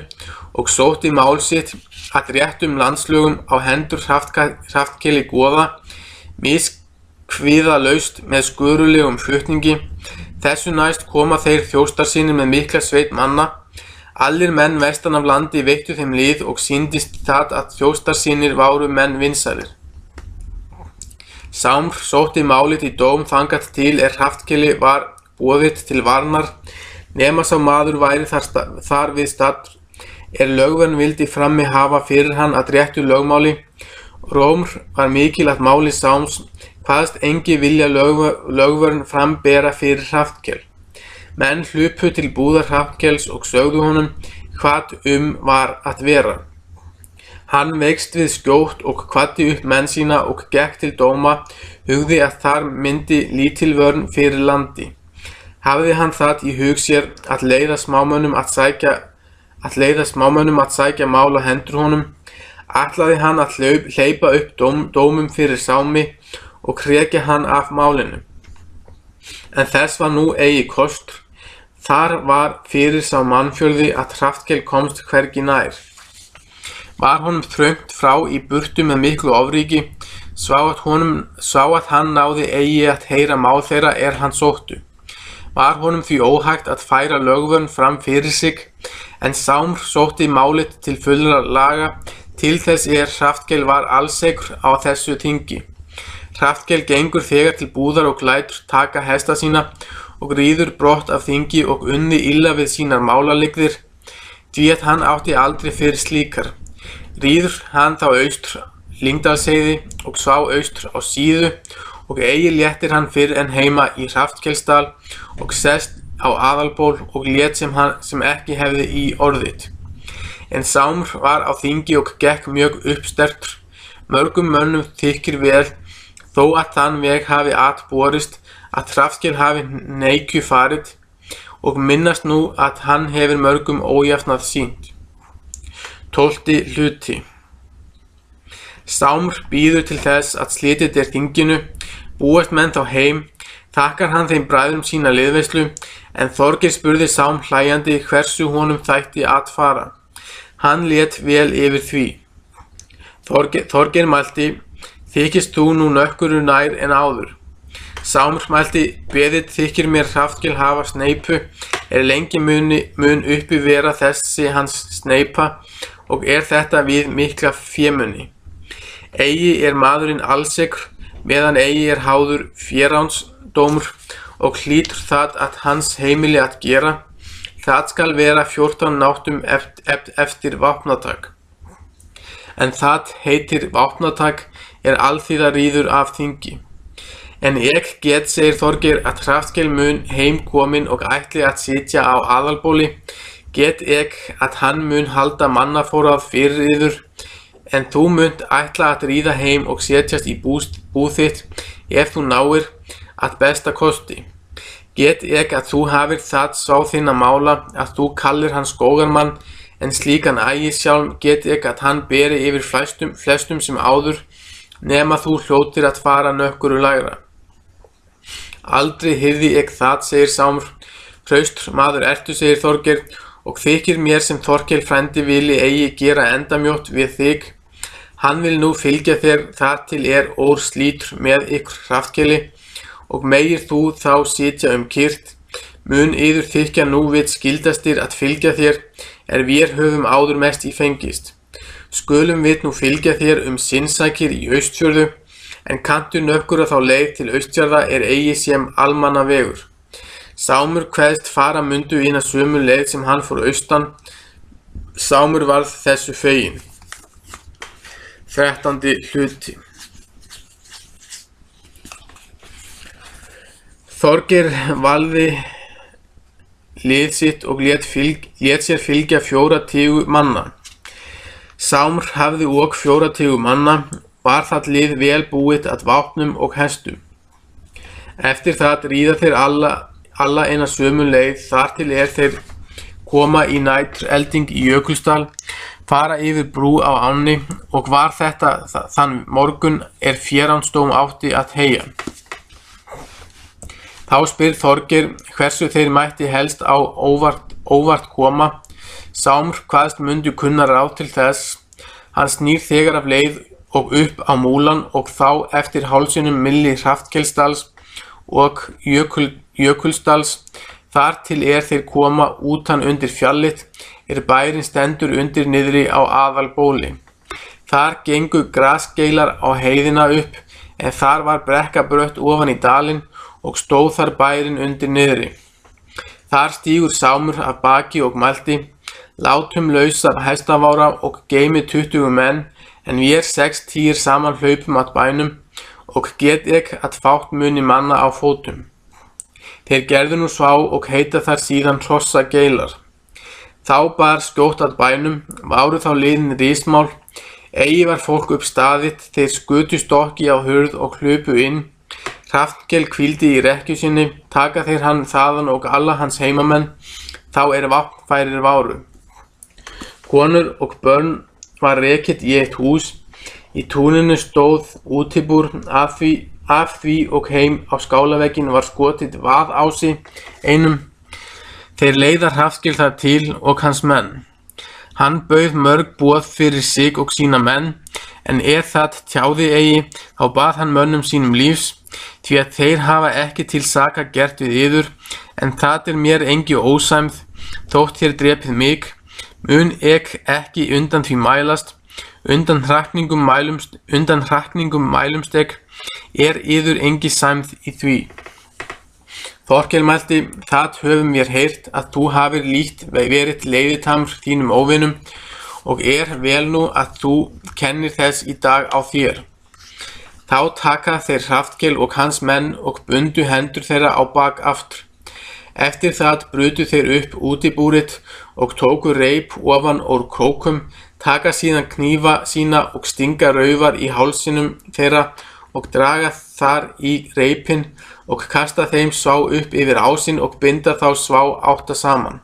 og sótti mál sitt að réttum landslögum á hendur Hrafnkeli goða, miskviðalaust með skurulegum flutningi. Þessu næst koma þeir þjóstar sinni með mikla sveit manna. Allir menn vestan af landi veittu þeim lið og sýndist það að þjóstar sinnir váru menn vinsælir. Sámr sótti málið í dóm þangað til Hrafnkeli var boðið til varnar, nema sá maður væri þar við staddur, lögvern vildi frammi hafa fyrir hann að réttu lögmáli. Rómr var mikil að máli Sáms, kvaðst engi vilja lögvörn frambera fyrir Hrafnkel. Menn hlupu til búðar Hrafnkels og sögðu honum hvað var að vera. Hann veikst við skjótt og kvaddi upp menn sína og gekk til dóma, hugði að þar myndi lítil vörn fyrir landi. Hafði hann það í hug sér að leiða smámönnum að sækja mál á hendur honum, ætlaði hann að hleypa upp dómum fyrir Sámi og hrekja hann af málinu. En þess var nú eigi kostur. Þar var fyrir sá mannfjörði að Hrafnkel komst hvergi nær. Var honum þröngt frá í burtu með miklu ofríki, sá að hann náði eigi að heyra mál þeirra hann sóttu. Var honum því óhægt að færa lögvörn fram fyrir sig, en Sámr sótti málið til fullra laga, til þess Hrafnkel var allsekur á þessu þingi. Hrafnkel gengur þegar til búðar og lætur taka hesta sína og ríður brott af þingi og unni illa við sínar málaligðir, því að hann átti aldrei fyrir slíkar. Ríður hann þá austur Lyngdalsheiði og svá austur á Síðu og eigi léttir hann fyrr en heima í Hrafnkelsdal og sest á aðalból og lét sem ekki hefði í orðið. En Sámr var á þingi og gekk mjög uppstertur. Mörgum mönnum þykir vel, þó að þann veg hafi borist að Hrafnkel hafi neikju farið og minnast nú að hann hefur mörgum ójafnað sýnt. 12. hluti. Sámr býður til þess að slitið þinginu, búast menn þá heim, þakkar hann þeim bræðrum sína liðveislu, en Þorgeir spurði Sám hlæjandi hversu honum þætti að fara. Hann lét vel yfir því. Þorgeir mælti, þykist þú nú nökkuru nær en áður. Sámur mælti: Beðið þykir mér Hrafnkel hafa sneipu, lengi mun uppi vera þessi hans sneipa, og þetta við mikla fémuni. Eigi maðurinn allsekur, meðan eigi háður féránsdómur, og hlýtur það að hans heimili að gera. Það skal vera 14 nátum eftir vopnatak. En það heitir vopnatak alþýða ríður af þingi. En ég get, segir Þorgeir, að Hrafnkel mun heim kominn og ætli að sitja á aðalbóli. Get ég að hann mun halda mannafórað fyrir yður, en þú munt ætla að ríða heim og setjast í búð þitt, ef þú náir að besta kosti. Get ég að þú hafir það sá þinna mála að þú kallir hann skógarmann, en slíkan ægishjálm get ég að hann beri yfir flestum sem áður, nema þú hljótir að fara nökkuru lægra. Aldrei heyrði ég það, segir Sámur. Hraustur maður ertu, segir Þorgeir, og þykir mér sem Þorkel frændi vili eigi gera endamjótt við þig. Hann vil nú fylgja þér þar til ór slítur með ykkur Hrafnkeli, og megir þú þá sitja kyrrt. Mun yður þykja nú við skildastir að fylgja þér, vér höfum áður mest í fengist. Skulum við nú fylgja þér sinnsækir í Austfjörðu, en kantu nökkura þá leið til Austfjarða eigi sem almanna vegur. Sámur kveðst fara mundu inn að sömu leið sem hann fór austan. Sámur varð þessu feginn. 13. hluti. Þorgeir valði lið sitt og lét sér fylgja 40 manna. Sámur hafði og 40 manna, var það lið vel búið að vápnum og hestum. Eftir það ríða þeir alla eina sömu leið þar til þeir koma í næturelding í Jökulsdal, fara yfir brú á ánni, og var þetta þann morgun féránsdóm átti að heyja. Þá spyr Þorgeir hversu þeir mætti helst á óvart koma. Sámur kvaðst mundu kunna ráð til þess. Hann snýr þegar af leið og upp á múlan, og þá eftir hálsinum milli Hrafnkelsdals og Jökulsdals, þar til þeir koma utan undir fjallið, bærinn stendur undir niðri á aðalbóli. Þar gengu grasgeilar á heiðina upp, en þar var brekka brött ofan í dalinn, og stóð þar bærinn undir niðri. Þar stígur Sámur af baki og mælti: Látum lausa hestavára og geymi 20 menn, en vér 6 saman hlaupum að bænum, og get ég að fátt muni manna á fótum. Þeir gerðu nú svá og heita þar síðan Hrossageilar. Þá bar skjótt að bænum, váru þá liðin rismál, eigi var fólk upp staðið, þeir skutu stokki á hurð og hlupu inn. Hrafnkel hvíldi í rekkju sinni, taka þeir hann þaðan og alla hans heimamenn, þá vopnfærir váru. Konur og börn var rekið í eitt hús, í túninu stóð útibúr, af því og heim á skálavegginn var skotið vaðási einum. Þeir leiða Hrafnkel þar til og hans menn. Hann bauð mörg boð fyrir sig og sína menn, en það tjáði eigi, þá bað hann mönnum sínum lífs, því að þeir hafa ekki til saka gert við yður, en það mér engi ósæmð, þótt þér drepið mig, mun ég ekki undan því mælast, undan hrakningum mælumst ég, yður engi sæmð í því. Þorkel mælti: Það höfum mér heyrt að þú hafir lítt verið leiðitamr þínum óvinum, og vel nú að þú kennir þess í dag á þér. Þá taka þeir Hrafnkel og hans menn og bundu hendur þeirra á bak aftur. Eftir það brutu þeir upp útibúrið og tóku reip ofan úr krókum, taka síðan knífa sína og stinga raufar í hálsinum þeirra og draga þar í reipin og kasta þeim svá upp yfir ásinn og binda þá svá 8 saman.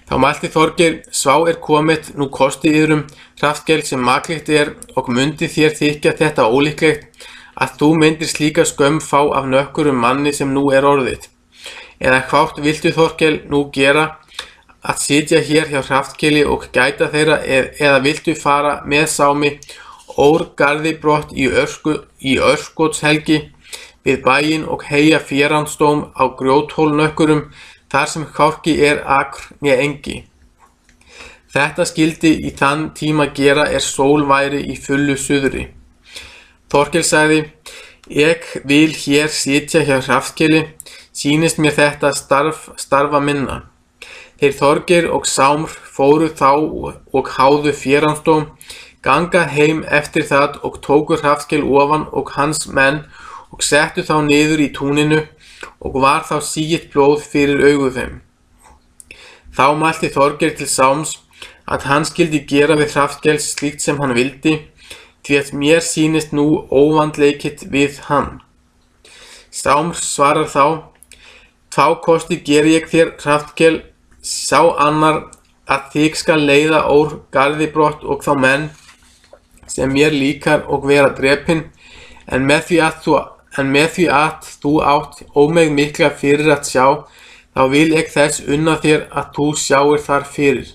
Þá mælti Þorgeir: Svá komið, nú kosti yðrum Hrafnkel sem makligt og mundi þér þykja þetta ólíklegt að þú myndir slíka skömm fá af nökkurum manni sem nú orðið. Eða hvátt viltu Þorkel nú gera, að sitja hér hjá Hrafnkeli og gæta þeirra, eða viltu fara með Sámi ór garði brott í örskotshelgi, við bæinn og heyja féransdóm á grjóthólnökkurum þar sem hvorki akr né engi. Þetta skyldi í þann tíma gera sól væri í fullu suðri. Þorkel sagði, ég vil hér sitja hjá Hrafnkeli, sýnist mér þetta starfa minna. Þeir Þorgeir og Sámur fóru þá og háðu féransdóm, ganga heim eftir það og tóku Hrafnkel ofan og hans menn og settu þá niður í túninu og var þá sigið blóð fyrir augu þeim. Þá mælti Þorgeir til Sáms að hann skyldi gera við Hrafnkel slíkt sem hann vildi, því að mér sýnist nú óvandleikið við hann. Sámur svarar þá, þá kosti geri ég þér Hrafnkel, sá annar að þig skal leiða úr garði brott og þá menn sem mér líkar og vera drepinn, en með því að þú átt ómeg mikla fyrir að sjá, þá vil ég þess unna þér að þú sjáir þar fyrir.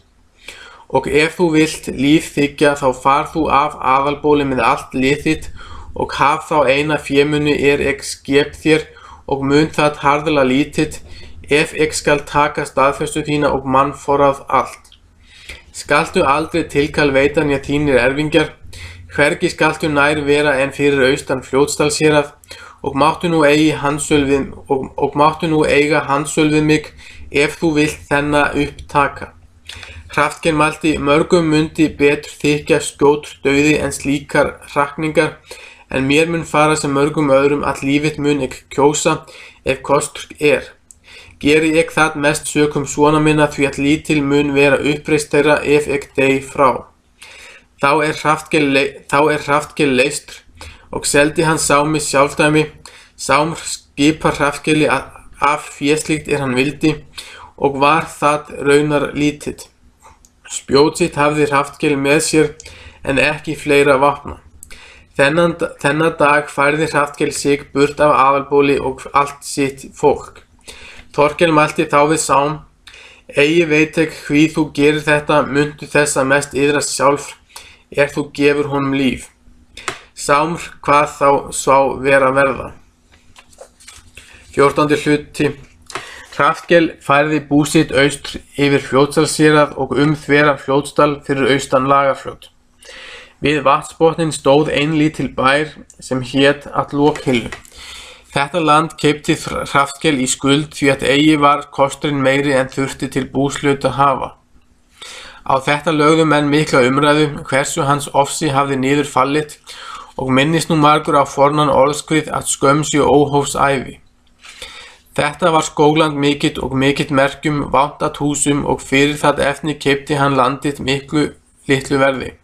Og ef þú vilt líf þiggja, þá far þú af aðalbóli með allt lið þitt og haf þá eina fémuni ég skep þér og mun það harðlega lítið, ef ég skal taka staðfestu þína og mannforráð allt. Skaltu aldrei tilkall veita né þínir erfingjar, hvergi skaltu nær vera en fyrir austan Fljótsdalshérað, og máttu nú eiga hansöl við mig, ef þú vilt þenna upptaka. Hrafnkel mælti, mörgum mundi betur þykja skjót dauði en slíkar hrakningar, en mér mun fara sem mörgum öðrum að lífið mun ég kjósa, ef kostur Geri ég það mest sökum svona minna, því að lítil mun vera uppreist þeirra ef ég dey frá. Þá Hrafnkel leystr og seldi hann Sámi sjálfdæmi. Sámur skipar Hrafnkeli af féslíkt hann vildi og var það raunar lítið. Spjót sitt hafði Hrafnkel með sér en ekki fleira vopna. Þennan dag færði Hrafnkel sig burt af aðalbóli og allt sitt fólk. Þorkel mælti þá við Sám, eigi veit ég hví þú gerir þetta, muntu þess að mest iðrast sjálf, þú gefur honum líf. Sámur hvað þá sá vera verða. 14. hluti. Hrafnkel færði bú sitt austr yfir Fljótsdalshérað og þveran Fljótsdal fyrir austan Lagarfljót. Við vatnsbotninn stóð ein lítil bær sem hét að Lokhyllu. Þetta land keypti Hrafnkel í skuld, því að eigi var kosturinn meiri en þurfti til búslut að hafa. Á þetta lögðu menn mikla umræðu, hversu hans ofsi hafði niður fallit, og minnist nú margur á fornan orðskrið að skömm sé óhófs ævi. Þetta var skógland mikill og mikill merkjum, vantat húsum, og fyrir það efni keypti hann landið miklu litlu verði.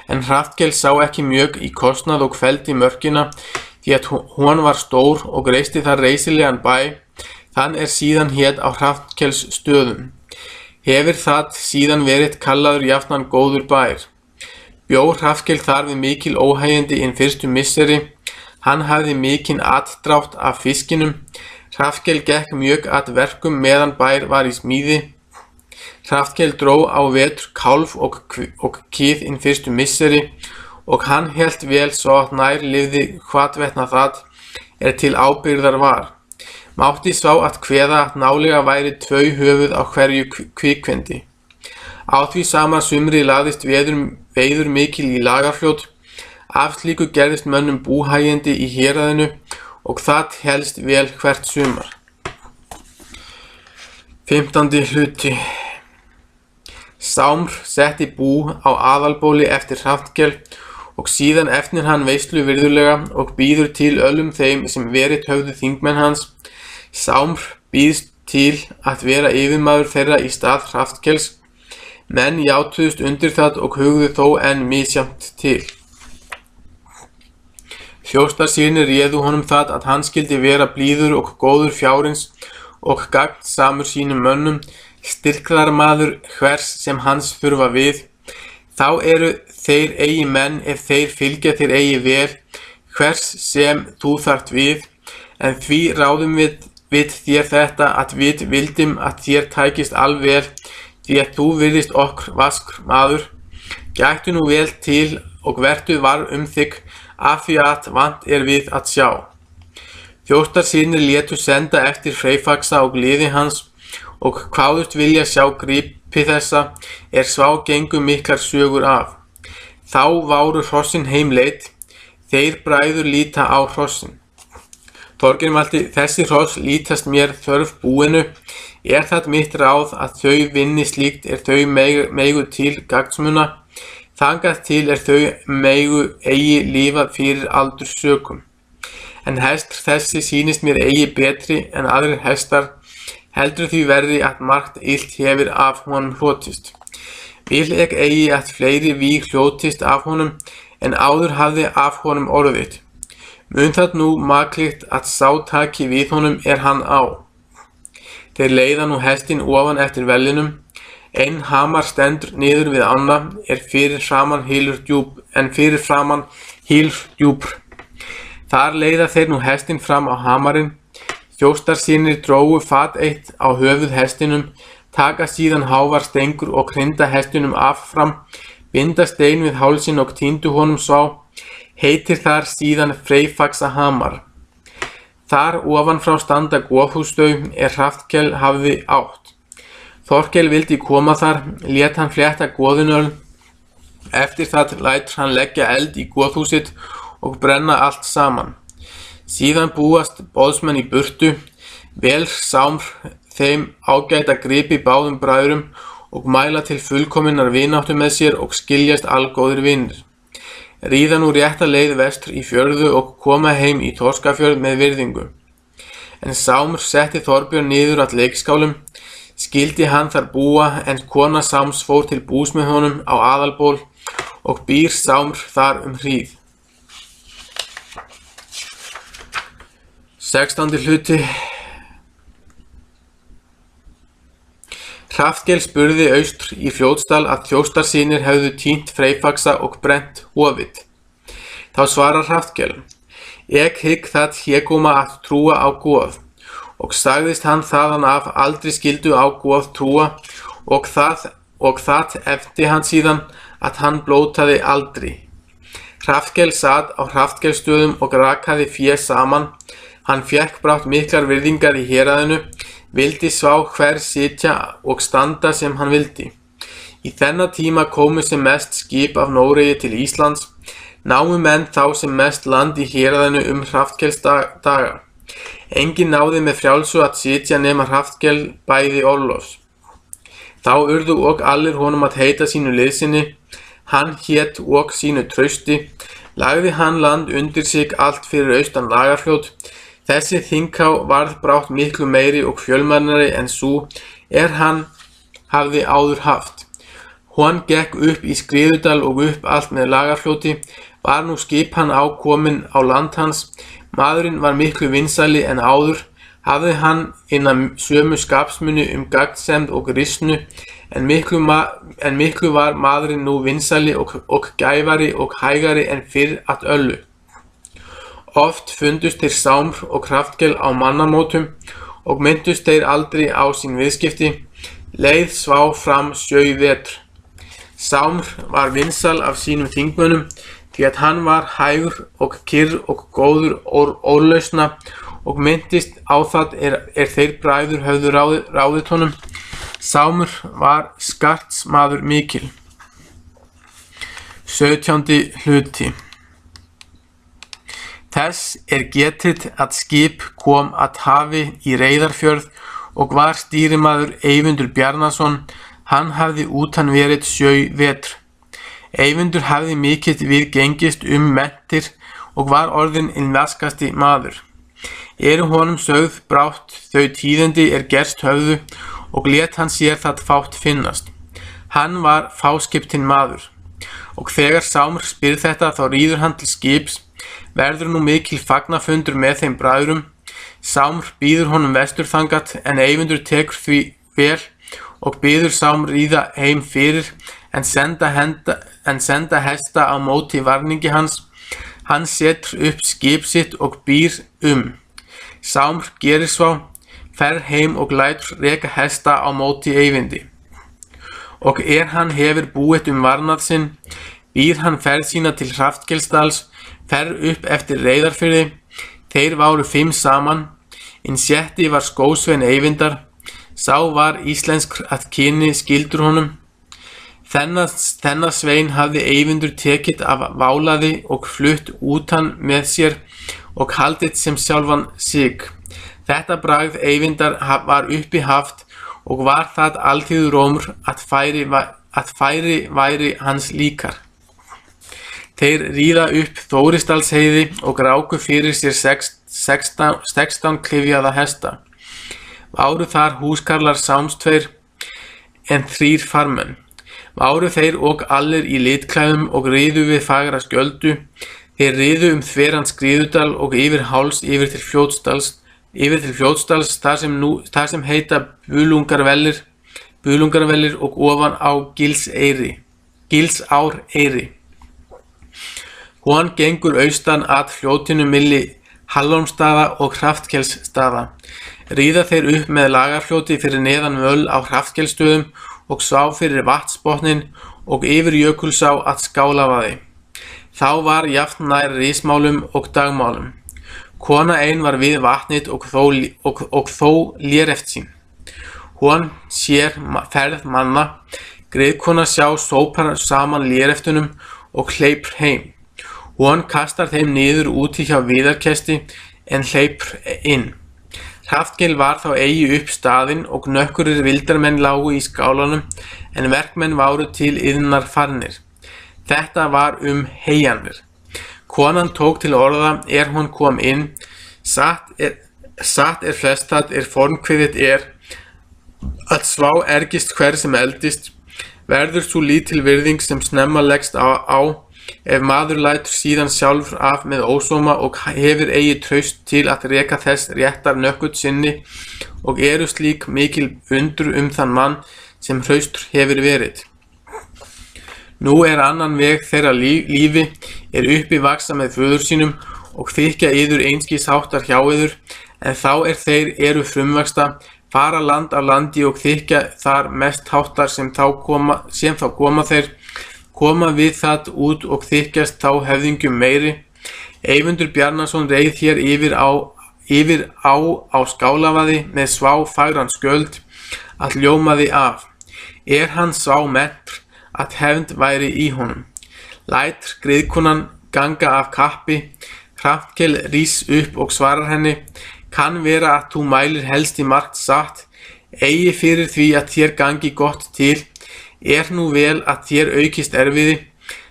En Hrafnkel sá ekki mjög í kostnað og felldi mörkina, því að hún var stór og reisti þar reisilegan bæ, þann síðan hét á Hrafnkels stöðum. Hefur það síðan verið kallaður jafnan góður bær. Bjó Hrafnkel þar við mikil óhægindi fyrstu misseri, hann hafði mikinn atdrátt af fiskinum, Hrafnkel gekk mjög að verkum meðan bær var í smíði. Hrafnkel dró á vetur kálf og kýð fyrstu misseri, og hann hélt vel svo að nær lifði hvatvetna það til ábyrgðar var. Mátti sá að kveða að nálega væri 2 höfuð á hverju kvikvendi. Á því sama sumri lagðist veiður mikil í Lagarfljót. Af slíku gerðist mönnum búhægindi í héraðinu og það helst vel hvert sumar. 15. hluti. Sámur setti bú á aðalbóli eftir Hrafnkel og síðan efnir hann veislu virðulega og býður til öllum þeim sem verið höfðu þingmenn hans. Sámur býðst til að vera yfirmaður þeirra í stað Hrafnkels. Menn játuðust undir það og hugðu þó enn misjafnt til. Þjóstarsynir réðu honum það að hann skyldi vera blíður og góður fjárins og gagnsamur sínum mönnum, styrkðarmaður hvers sem hans þurfa við. Þá eru þeir eigi menn ef þeir fylgja þér eigi vel, hvers sem þú þarft við, en því ráðum við þér þetta að við vildum að þér tækist alvel, því að þú virðist okkur vaskr maður. Gættu nú vel til og vertu var þig, af því að vant við að sjá. Þjóstarsynir létu senda eftir Freyfaxa og liði hans og kváðust vilja sjá gripi þessa svá gengu miklar sögur af. Þá váru hrossin heim leidd, þeir bræður líta á hrossin. Þorgeir mælti, þessi hross lítast mér þörf búinu, það mitt ráð að þau vinni slíkt þau megu til gagnsmuna, þangað til þau megu eigi lifað fyrir aldurs sökum. En hestur þessi sýnist mér eigi betri en aðrir hestar, heldur því verri að margt illt hefur af honum hlotist. Vil eigi að fleiri víg hlotist af honum en áður hafði af honum orðið. Mun það nú makligt að sá taki við honum hann á. Þeir leiða nú hestinn ofan eftir vellinum, ein hamar stendur niður við ána, fyrir framan hylur djúp, en fyrir framan hylur djúpr. Þar leiða þeir nú hestinn fram á hamarinn, þjóstarsynir drógu fat eitt á höfuð hestinum, taka síðan hávar stengur og hrinda hestinum af fram, binda stein við hálsinn og tíndu honum svá, heitir þar síðan Freyfaxa hamar. Þar ofan frá standa goðhússtau Hrafnkel hafði átt. Þorkel vildi koma þar, lét hann flétta goðunörn, eftir það lætur hann leggja eld í goðhúsið og brenna allt saman. Síðan búast boðsmenn í burtu, vel sámr þeim ágæta gripi báðum bræðrum og mæla til fullkominnar vináttu með sér og skiljast algóðir vinir. Ríða nú rétta leið vestur í fjörðu og koma heim í Þorskafjörð með virðingu. En Sámur setti Þorbjörn niður að leikskálum, skildi hann þar búa, en kona Sáms fór til bús með honum á aðalból og býr Sámur þar hríð. 16. hluti. Hrafnkel spurði austr í Fljótsdal að þjóstarsynir hefðu týnt Freyfaxa og brennt hofið. Þá svarar Hrafnkel, hygg það hégóma að trúa á goð, og sagðist hann þaðan af aldrei skildu á goð trúa, og það eftir hann síðan að hann blótaði aldrei. Hrafnkel sat á Hrafnkelsstöðum og rakaði fé saman, hann fékk brátt miklar virðingar í héraðinu, vildi svá hver sitja og standa sem hann vildi. Í þennan tíma komu sem mest skip af Noregi til Íslands, námu menn þá sem mest land í héraðinu Hrafnkels daga. Enginn náði með frjálsu að sitja nema Hrafnkel bæði orlofs. Þá urðu og allir honum að heita sínu liðsinni, hann hét og sínu trausti, lagði hann land undir sig allt fyrir austan Lagarfljót. Þessi þinghá varð brátt miklu meiri og fjölmennari en sú hann hafði áður haft. Hann gekk upp í Skriðudal og upp allt með Lagarfljóti, var nú skipan ákominn á land hans, maðurinn var miklu vinsæli en áður, hafði hann innan sömu skapsmuni gagnsemd og risnu, en miklu var maðurinn nú vinsæli og gæfari og hægari en fyrr að öllu. Oft fundust þeir Sámr og Hrafnkel á mannamótum og myndust þeir aldrei á sín viðskipti, leið svá fram 7 vetr. Sámr var vinsæl af sínum þingmönnum því að hann var hægur og kyrr og góður órlausna og myndist á það þeir bræður höfðu ráðið honum. Sámur var skartsmaður mikil. 17. hluti. Þess getið að skip kom að hafi í Reyðarfjörð og var stýrimaður Eyvindur Bjarnason, hann hafði utan verið 7 vetr. Eyvindur hafði mikið viðgengist menntir og var orðinn vaskasti maður. Honum sögð brátt þau tíðindi gerst höfðu og lét hann sér það fátt finnast. Hann var fáskiptinn maður. Og þegar Sámur spyr þetta þá ríður hann til skips, verður nú mikil fagnafundur með þeim bræðrum. Sámur býður honum vestur þangat en Eyvindur tekur því vel og býður Sámur ríða heim fyrir en senda hesta á móti varningi hans. Hann setur upp skip sitt og býr Sámur gerir svo, fer heim og lætur reka hesta á móti Eyvindi. Og hann hefur búið varnað sinn, býr hann ferð sína til Hrafnkelsdals, fer upp eftir Reyðarfirði, Þeir váru 5 saman, hinn 6. var skósveinn Eyvindar, sá var íslensk að kyni skildur honum. Þennan svein hafði Eyvindur tekið af Válaði og flutt utan með sér og haldið sem sjálfan sig. Þetta bragð Eyvindar var uppi haft og var það alþýðu rómur að færi væri hans líkar. Þeir ríða upp Þórisdalsheiði og ráku fyrir sér 16 klyfjaða hesta. Váru þar húskarlar sámstveir en 3 farmenn. Váru þeir og allir í litklæðum og riðu við fagra skjöldu. Þeir riðu þveran Skriðudal og yfir háls yfir til Fljótsdals þar sem heita Bulungarvellir og ofan á Gilsáreyri. Hon gengur austan að fljótinu milli Hallormsstaða og Hraftkelsstaða. Ríða þeir upp með Lagarfljóti fyrir neðan völl á Hraftkelssstöðum og svá fyrir vatnsbotninn og yfir Jökulsá að Skálavaði. Þá var jafn nær rismálum og dagmálum. Kona ein var við vatnið og þó léreft sín. Hon sér ferð manna, griðkona sjá sópar saman léreftunum og hleypur heim. Hon kastar þeim niður úti hjá Viðarkesti en hleypur inn. Hrafnkel var þá eigi upp staðinn og nökkurir vildarmenn lágu í skálanum en verkmenn váru til iðnar farnir. Þetta var heianir. Konan tók til orða hún kom inn. Satt er flestat formkviðið að svá ergist hver sem eldist. Verður sú lítil virðing sem snemma leggst á ef maður lætur síðan sjálfur af með ósóma og hefur eigi traust til að reka þess réttar nökkut sinni og eru slík mikil undur þann mann sem hraustur hefur verið. Nú annan veg þeirra lífi uppi vaksa með föður sínum og þykja yður einskis háttar hjá yður, en þá þeir eru frumvaxta, fara land af landi og þykja þar mest háttar sem þá koma þeir, koma við það út og þykjast þá höfðingjum meiri. Eyvindur Bjarnason reið hér yfir á Skálavaði með svá fagran skjöld að ljómaði af. Hann svá metr að hefnd væri í honum. Lætur griðkonan ganga af kappi. Hrafnkel rís upp og svarar henni: kann vera að þú mælir helst í margt satt, eigi fyrir því að þér gangi gott til. Nú vel að þér aukist erfiði,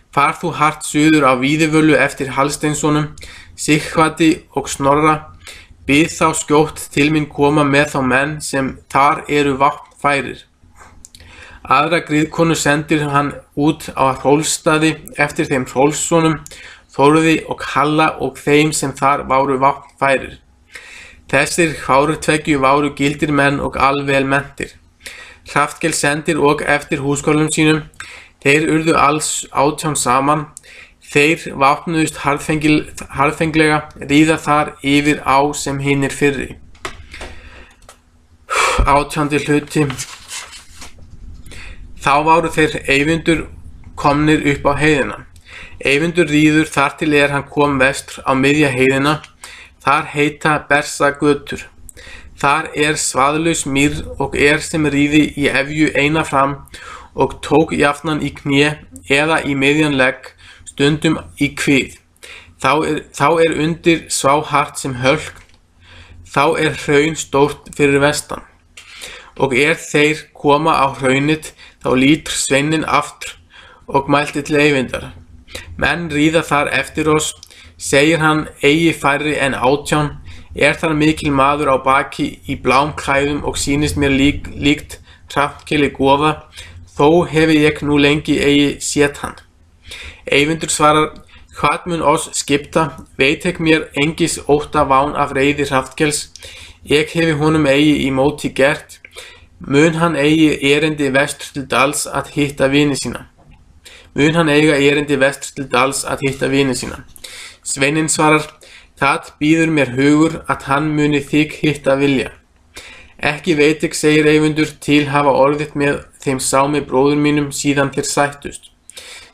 far þú hart suður á Víðivölu eftir Hallsteinssonum, Sighvati og Snorra, bið þá skjótt til mín koma með þá menn sem þar eru vopnfærir. Aðra griðkonu sendir hann út á Hrólfsstaði eftir þeim Hrólfssonum, Þórði og Halla og þeim sem þar váru vopnfærir. Þessir hvoru tveggju váru gildir menn og alvel menntir. Hrafnkel sendir og eftir húskarlum sínum. Þeir urðu alls 18 saman. Þeir vopnuðust harðfenglega, ríða þar yfir á sem hinir fyrri. 18. hluti. Þá váru þeir Eyvindur komnir upp á heiðina. Eyvindur ríður þar til hann kom vestur á miðja heiðina. Þar heita Bersagötur. Þar svaðlaus mýr og sem ríði í efju eina fram og tók jafnan í kné eða í miðjan legg, stundum í kvið. Þá undir svá hart sem hölk. Þá hraun stórt fyrir vestan. Og þeir koma á hraunið, þá lítur sveininn aftur og mælti til Eyvindar: menn ríða þar eftir oss, segir hann eigi færri en 18. Þar mikil maður á baki í blám klæðum og sýnist mér líkt Hrafnkeli goða, þó hefi ég nú lengi eigi séð hann. Eyvindur svarar: hvað mun oss skipta, veit ég mér engis ótta ván af reiði Hrafnkels, ég hefi honum eigi í móti gert, mun hann eigi erindi vestur til Dals að hitta vini sína. Sveininn svarar: það býður mér hugur að hann muni þig hitta vilja. Ekki veit ég, segir Eyvindur, til hafa orðið með þeim Sámi bróður mínum síðan þeir sættust.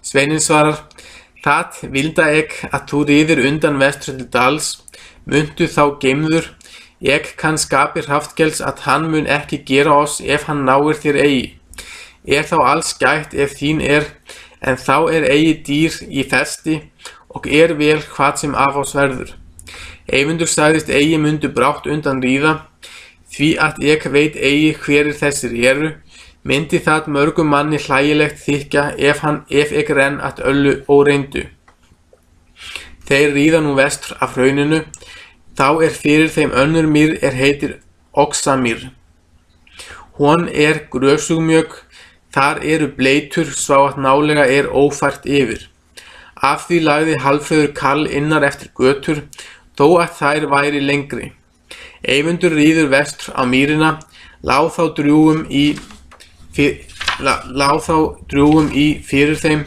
Sveininn svarar: það vilda ég að þú ríðir undan vestur til Dals, Mundu þá geimður, ég kann skapir Hrafnkels að hann mun ekki gera oss ef hann náir þér eigi. Þá alls gætt ef þín en þá eigi dýr í festi og vel hvað sem af oss verður. Eyvindur sagðist eigi mundu brátt undan ríða, því að ég veit eigi hverir þessir eru, myndi það mörgum manni hlægilegt þykja ef ég renn að öllu óreyndu. Þeir ríða nú vestur af hrauninu, þá fyrir þeim önnur mýr heitir Oxamýr. Hon grösugmjög, þar eru bleitur svo að nálega ófært yfir. Af því lagði Hallfreður kall innar eftir götur, þó að þær væri lengri. Eyvindur ríður vestur á mýrina, lá þá drjúgum í fyrir þeim,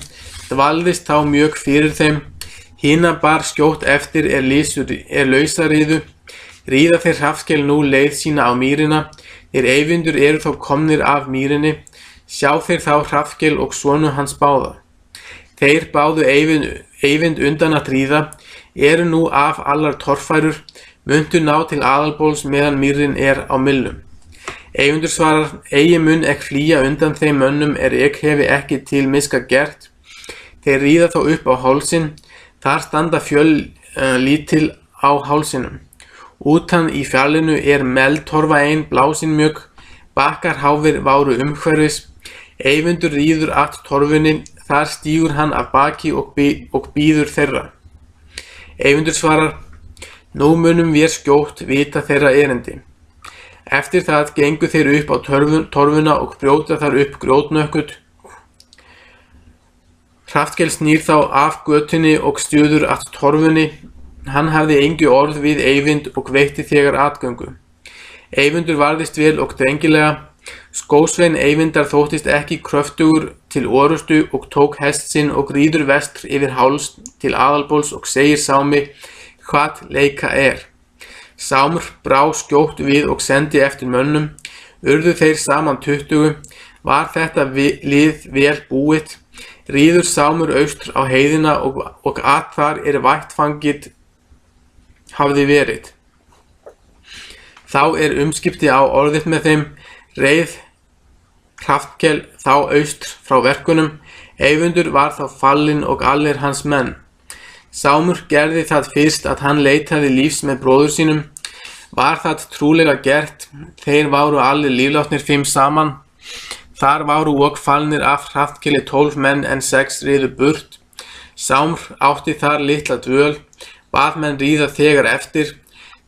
dvalðist þá mjög fyrir þeim, hina bar skjótt eftir lausariðu, ríða þeir Hrafnkel nú leið sína á mýrina, Eyvindur eru þá komnir af mýrinni, sjá þeir þá Hrafnkel og sonu hans báða. Þeir báðu Eyvind undan að ríða, nú af allar torfærur, muntu ná til Aðalbóls meðan mýrin á millum. Eyvindur svarar, eigi mun ek flýja undan þeim mönnum ég hefi ekki til miska gert. Þeir ríða þá upp á hálsinn, þar standa fjöll lítil á hálsinum. Utan í fjallinu meldtorfa ein blásin mjög, bakkar háfir váru umhverfis. Eyvindur ríður að torfunni, þar stígur hann af baki og bíður þeirra. Eyvindur svarar, nú munum við skjótt vita þeirra erindi. Eftir það gengu þeir upp á torfuna og brjóta þar upp grjótnökkut. Hrafnkel snýr þá af götunni og stjöður að torfunni. Hann hafði engu orð við Eyvind og veitti þegar atgöngu. Eyvindur varðist vel og drengilega. Skósvein Eyvindar þóttist ekki kröftugur til orustu og tók hest sinn og ríður vestur yfir háls til Aðalbóls og segir Sámi hvað leika Sámur brá skjótt við og sendi eftir mönnum, urðu þeir saman 20, var þetta lið vel búið, ríður Sámur austur á heiðina og að þar vættfangið hafði verið. Þá umskipti á orðið með þeim, reið Hrafnkel þá austur frá verkunum, Eyvindur var þá fallinn og allir hans menn. Sámur gerði það fyrst að hann leitaði lífs með bróður sínum, var það trúlega gert, þeir váru allir líflátnir 5 saman, þar váru og fallnir af Hrafnkeli 12 menn en 6 riðu burt. Sámur átti þar litla dvöl, bað menn ríða þegar eftir,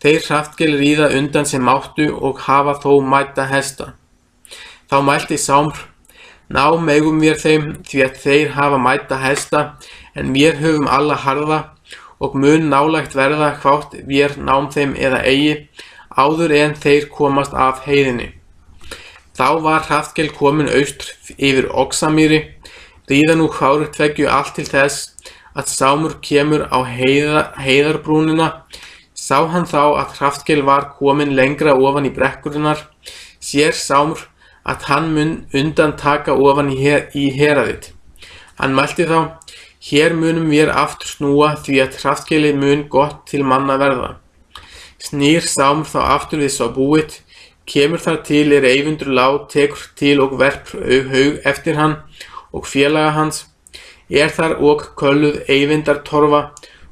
þeir Hrafnkel ríða undan sem máttu og hafa þó mæta hesta. Þá mælti Sámur, ná megum við þeim því að þeir hafa mæta hesta, en við höfum alla harða og mun nálægt verða hvort við nám þeim eða eigi, áður en þeir komast af heiðinni. Þá var Hrafnkel komin austur yfir Oxamýri, ríða nú hvárur tveggju allt til þess að Sámur kemur á heiðarbrúnina, sá hann þá að Hrafnkel var komin lengra ofan í brekkurnar, sér Sámur að hann mun undan taka ofan í héraðið. Hann mælti þá, hér munum við aftur snúa því að Hrafnkeli mun gott til manna verða. Snýr Sámur þá aftur við svo búið, kemur þar til Eyvindur lá, tekur til og verpr haug eftir hann og félaga hans, þar og kölluð Eyvindartorfa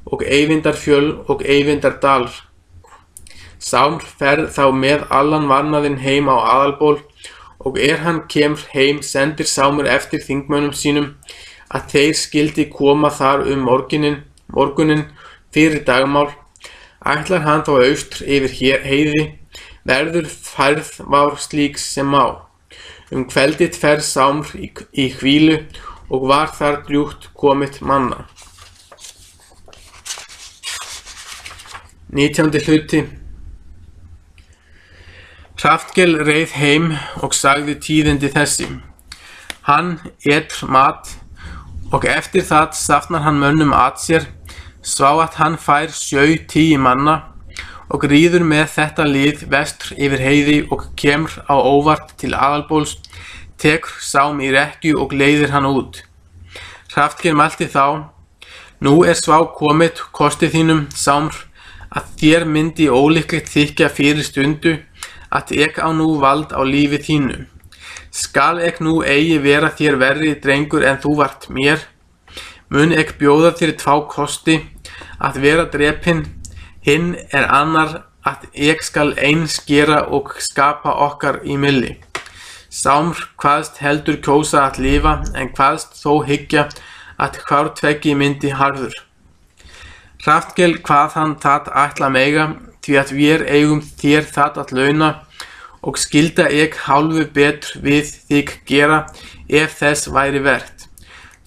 og Eyvindarfjöll og Eyvindardalr. Sámur ferð þá með allan varnaðinn heim á Aðalból og hann kemur heim sendir Sámur eftir þingmönnum sínum að þeir skyldi koma þar morgunin fyrir dagmál, ætlar hann þá austur yfir heiði, verður færð var slíks sem má. Kveldið fer Sámur í hvílu og var þar drjúgt komið manna. 19. hluti. Hrafnkel reið heim og sagði tíðindi þessi. Hann mat og eftir það safnar hann mönnum að sér, svá að hann fær 7-10 manna og ríður með þetta lið vestur yfir heiði og kemur á óvart til Aðalbóls, tekur Sám í rekkju og leiðir hann út. Hrafnkel mælti þá, nú svá komið kosti þínum, Sámur, að þér myndi ólíklegt þykja fyrir stundu að ek á nú vald á lífi þínu. Skal ek nú eigi vera þér verri drengur en þú vart mér, mun ek bjóða þér tvá kosti, að vera drepinn, hinn annar að ek skal eins gera og skapa okkar í milli. Sámur kvaðst heldur kjósa að lifa, en kvaðst þó hyggja að hvár tveggi myndi harður. Hrafnkel kvað hann það ætla mega, því að vér eigum þér það að launa, og skilda ek hálfu betur við þig gera, ef þess væri vert.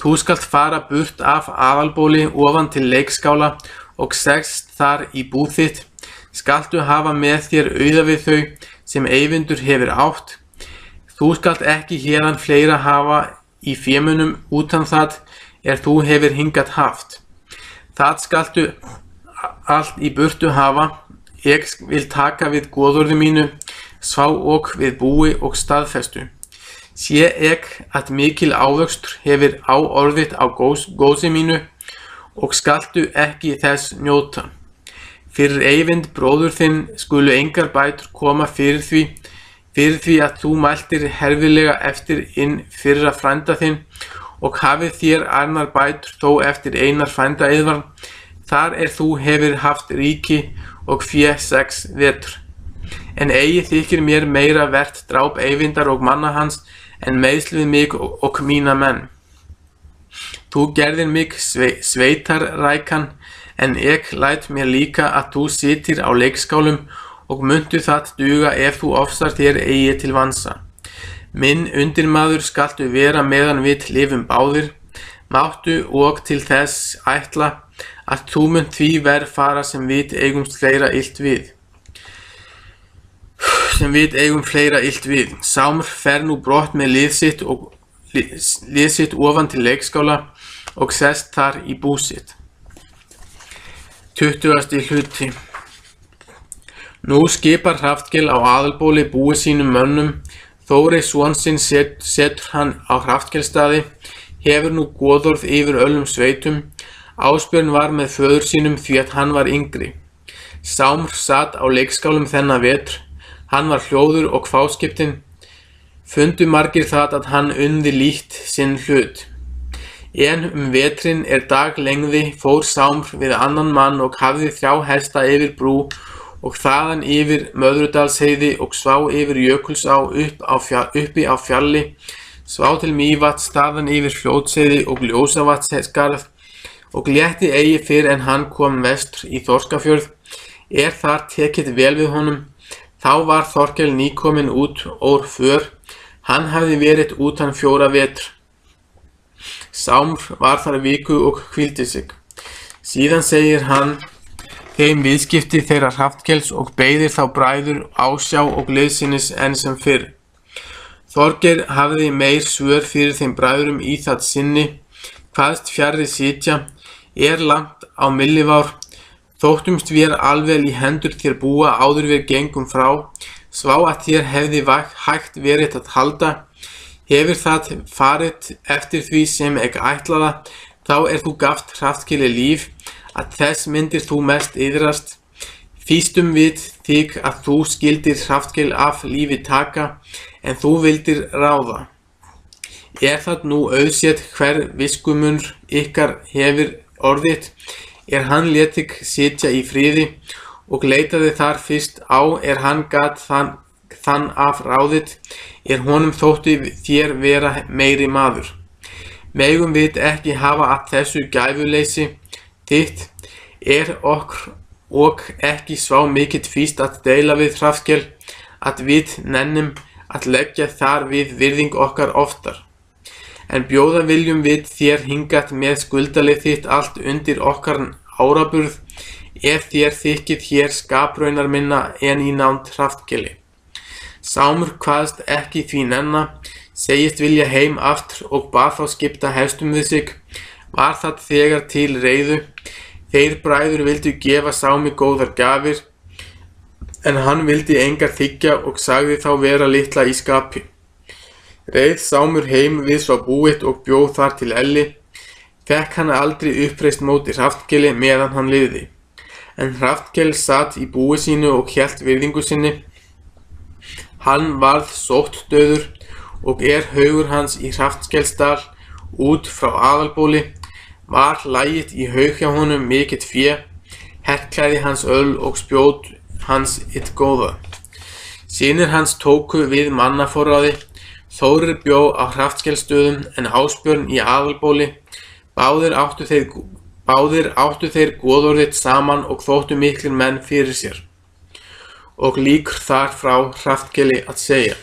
Þú skalt fara burt af aðalbóli ofan til leikskála og segst þar í búð þitt. Skaltu hafa með þér auða við þau sem Eyvindur hefur átt. Þú skalt ekki héðan fleira hafa í fémunum utan það þú hefur hingað haft. Það skaltu allt í burtu hafa. Ég vil taka við goðorði mínu, svá og við búi og staðfestu. Sé ek að mikil ávöxtur hefur á orðið á gósi mínu, og skaltu ekki þess njóta. Fyrir Eyvind bróður þinn skulu engar bætur koma fyrir því að þú mæltir herfilega eftir inn fyrra frænda þinn, og hafið þér annar bætur þó eftir einar frænda yðvar, þar þú hefur haft ríki og fé 6 vetur. En eigi þykir mér meira vert dráp Eyvindar og manna hans, en meiðsl við mig og mína menn. Þú gerðir mig sveitarrækan, en ek læt mér líka að þú sitir á leikskálum, og muntu það duga ef þú ofsar þér eigi til vansa. Minn undirmaður skaltu vera meðan við lifum báðir, máttu og til þess ætla að þú munt því verð fara sem við eigum fleira illt við. Sámur fer nú brott með lið sitt ofan til leikskála og sest þar í bú sitt. 20. hluti. Nú skipar Hrafnkel á aðalbóli búi sínum mönnum. Þórey son sinn setur hann á Hrafnkelstaði, hefur nú goðorð yfir öllum sveitum. Ásbjörn var með föður sínum því að hann var yngri. Sámur sat á leikskálum þennan vetur. Hann var hljóður og fáskiptinn. Fundu margir það að hann undi lítt sinn hlut. En vetrinn dag lengði fór Sámur við annan mann og hafði 3 hesta yfir brú og þaðan yfir Möðrudalsheiði og svá yfir Jökulsá uppi á fjalli, svá til Mývatns, þaðan yfir Fljótsheiði og Ljósavatnsskarð, og létti eigi fyrr en hann kom vestur í Þorskafjörð. Þar tekið vel við honum. Þá var Þorkel nýkominn út úr för, hann hafði verið utan 4 vetur. Sámur var þar viku og hvíldi sig. Síðan segir hann þeim viðskipti þeirra Hrafnkels og beiðir þá bræður ásjá og liðsinnis enn sem fyrr. Þorgeir hafði meir svör fyrir þeim bræðurum í það sinni, kvaðst fjarri sitja, langt á millivár. Þóttumst vér alvel í hendur þér búa áður við gengum frá, svá að þér hefði hægt verið að halda. Hefur það farið eftir því sem ek ætlaða, þá þú gafst Hrafnkeli líf, að þess myndir þú mest iðrast. Fýstum við þig að þú skildir Hrafnkel af lífi taka, en þú vildir ráða. Það nú auðsétt hver viskumunur ykkar hefur orðið, hann lét þig sitja í friði og leitaði þar fyrst á hann gat þann af ráðið, honum þótti þér vera meiri maður. Megum við ekki hafa að þessu gæfuleysi þitt, okkur og ekki svá mikill fýst að deila við Hrafnkel, að við nennum að leggja þar við virðing okkar oftar. En bjóða viljum við þér hingað með skuldalið þitt allt undir okkar áraburð, þér þykir hér skapraunar minna en í nánd Hrafnkeli. Sámur kvaðst ekki því nenna, segist vilja heim aftur og bað þá skipta hestum við sig. Var það þegar til reiðu. Þeir bræður vildu gefa Sámi góðar gjafir, en hann vildi engar þiggja og sagði þá vera litla í skapi. Reið Sámur heim við svo búið og bjóð þar til elli. Fekk hann aldrei uppreist móti Hrafnkeli meðan hann lifði. en Hrafnkel satt í búi sínu og hélt virðingu sinni. Hann varð sóttdauður og haugur hans í Hrafnskelsdal út frá aðalbóli, var lagið í haug hjá honum mikið fé, herklæði hans öl og spjót hans góða. Synir hans tóku við mannaforráði, Þórir bjó á Hrafnskelssstöðum en Ásbjörn í aðalbóli. Báðir áttu þeir goðorðið saman og þóttu miklir menn fyrir sér. Og lýkur þar frá Hrafnkeli að segja.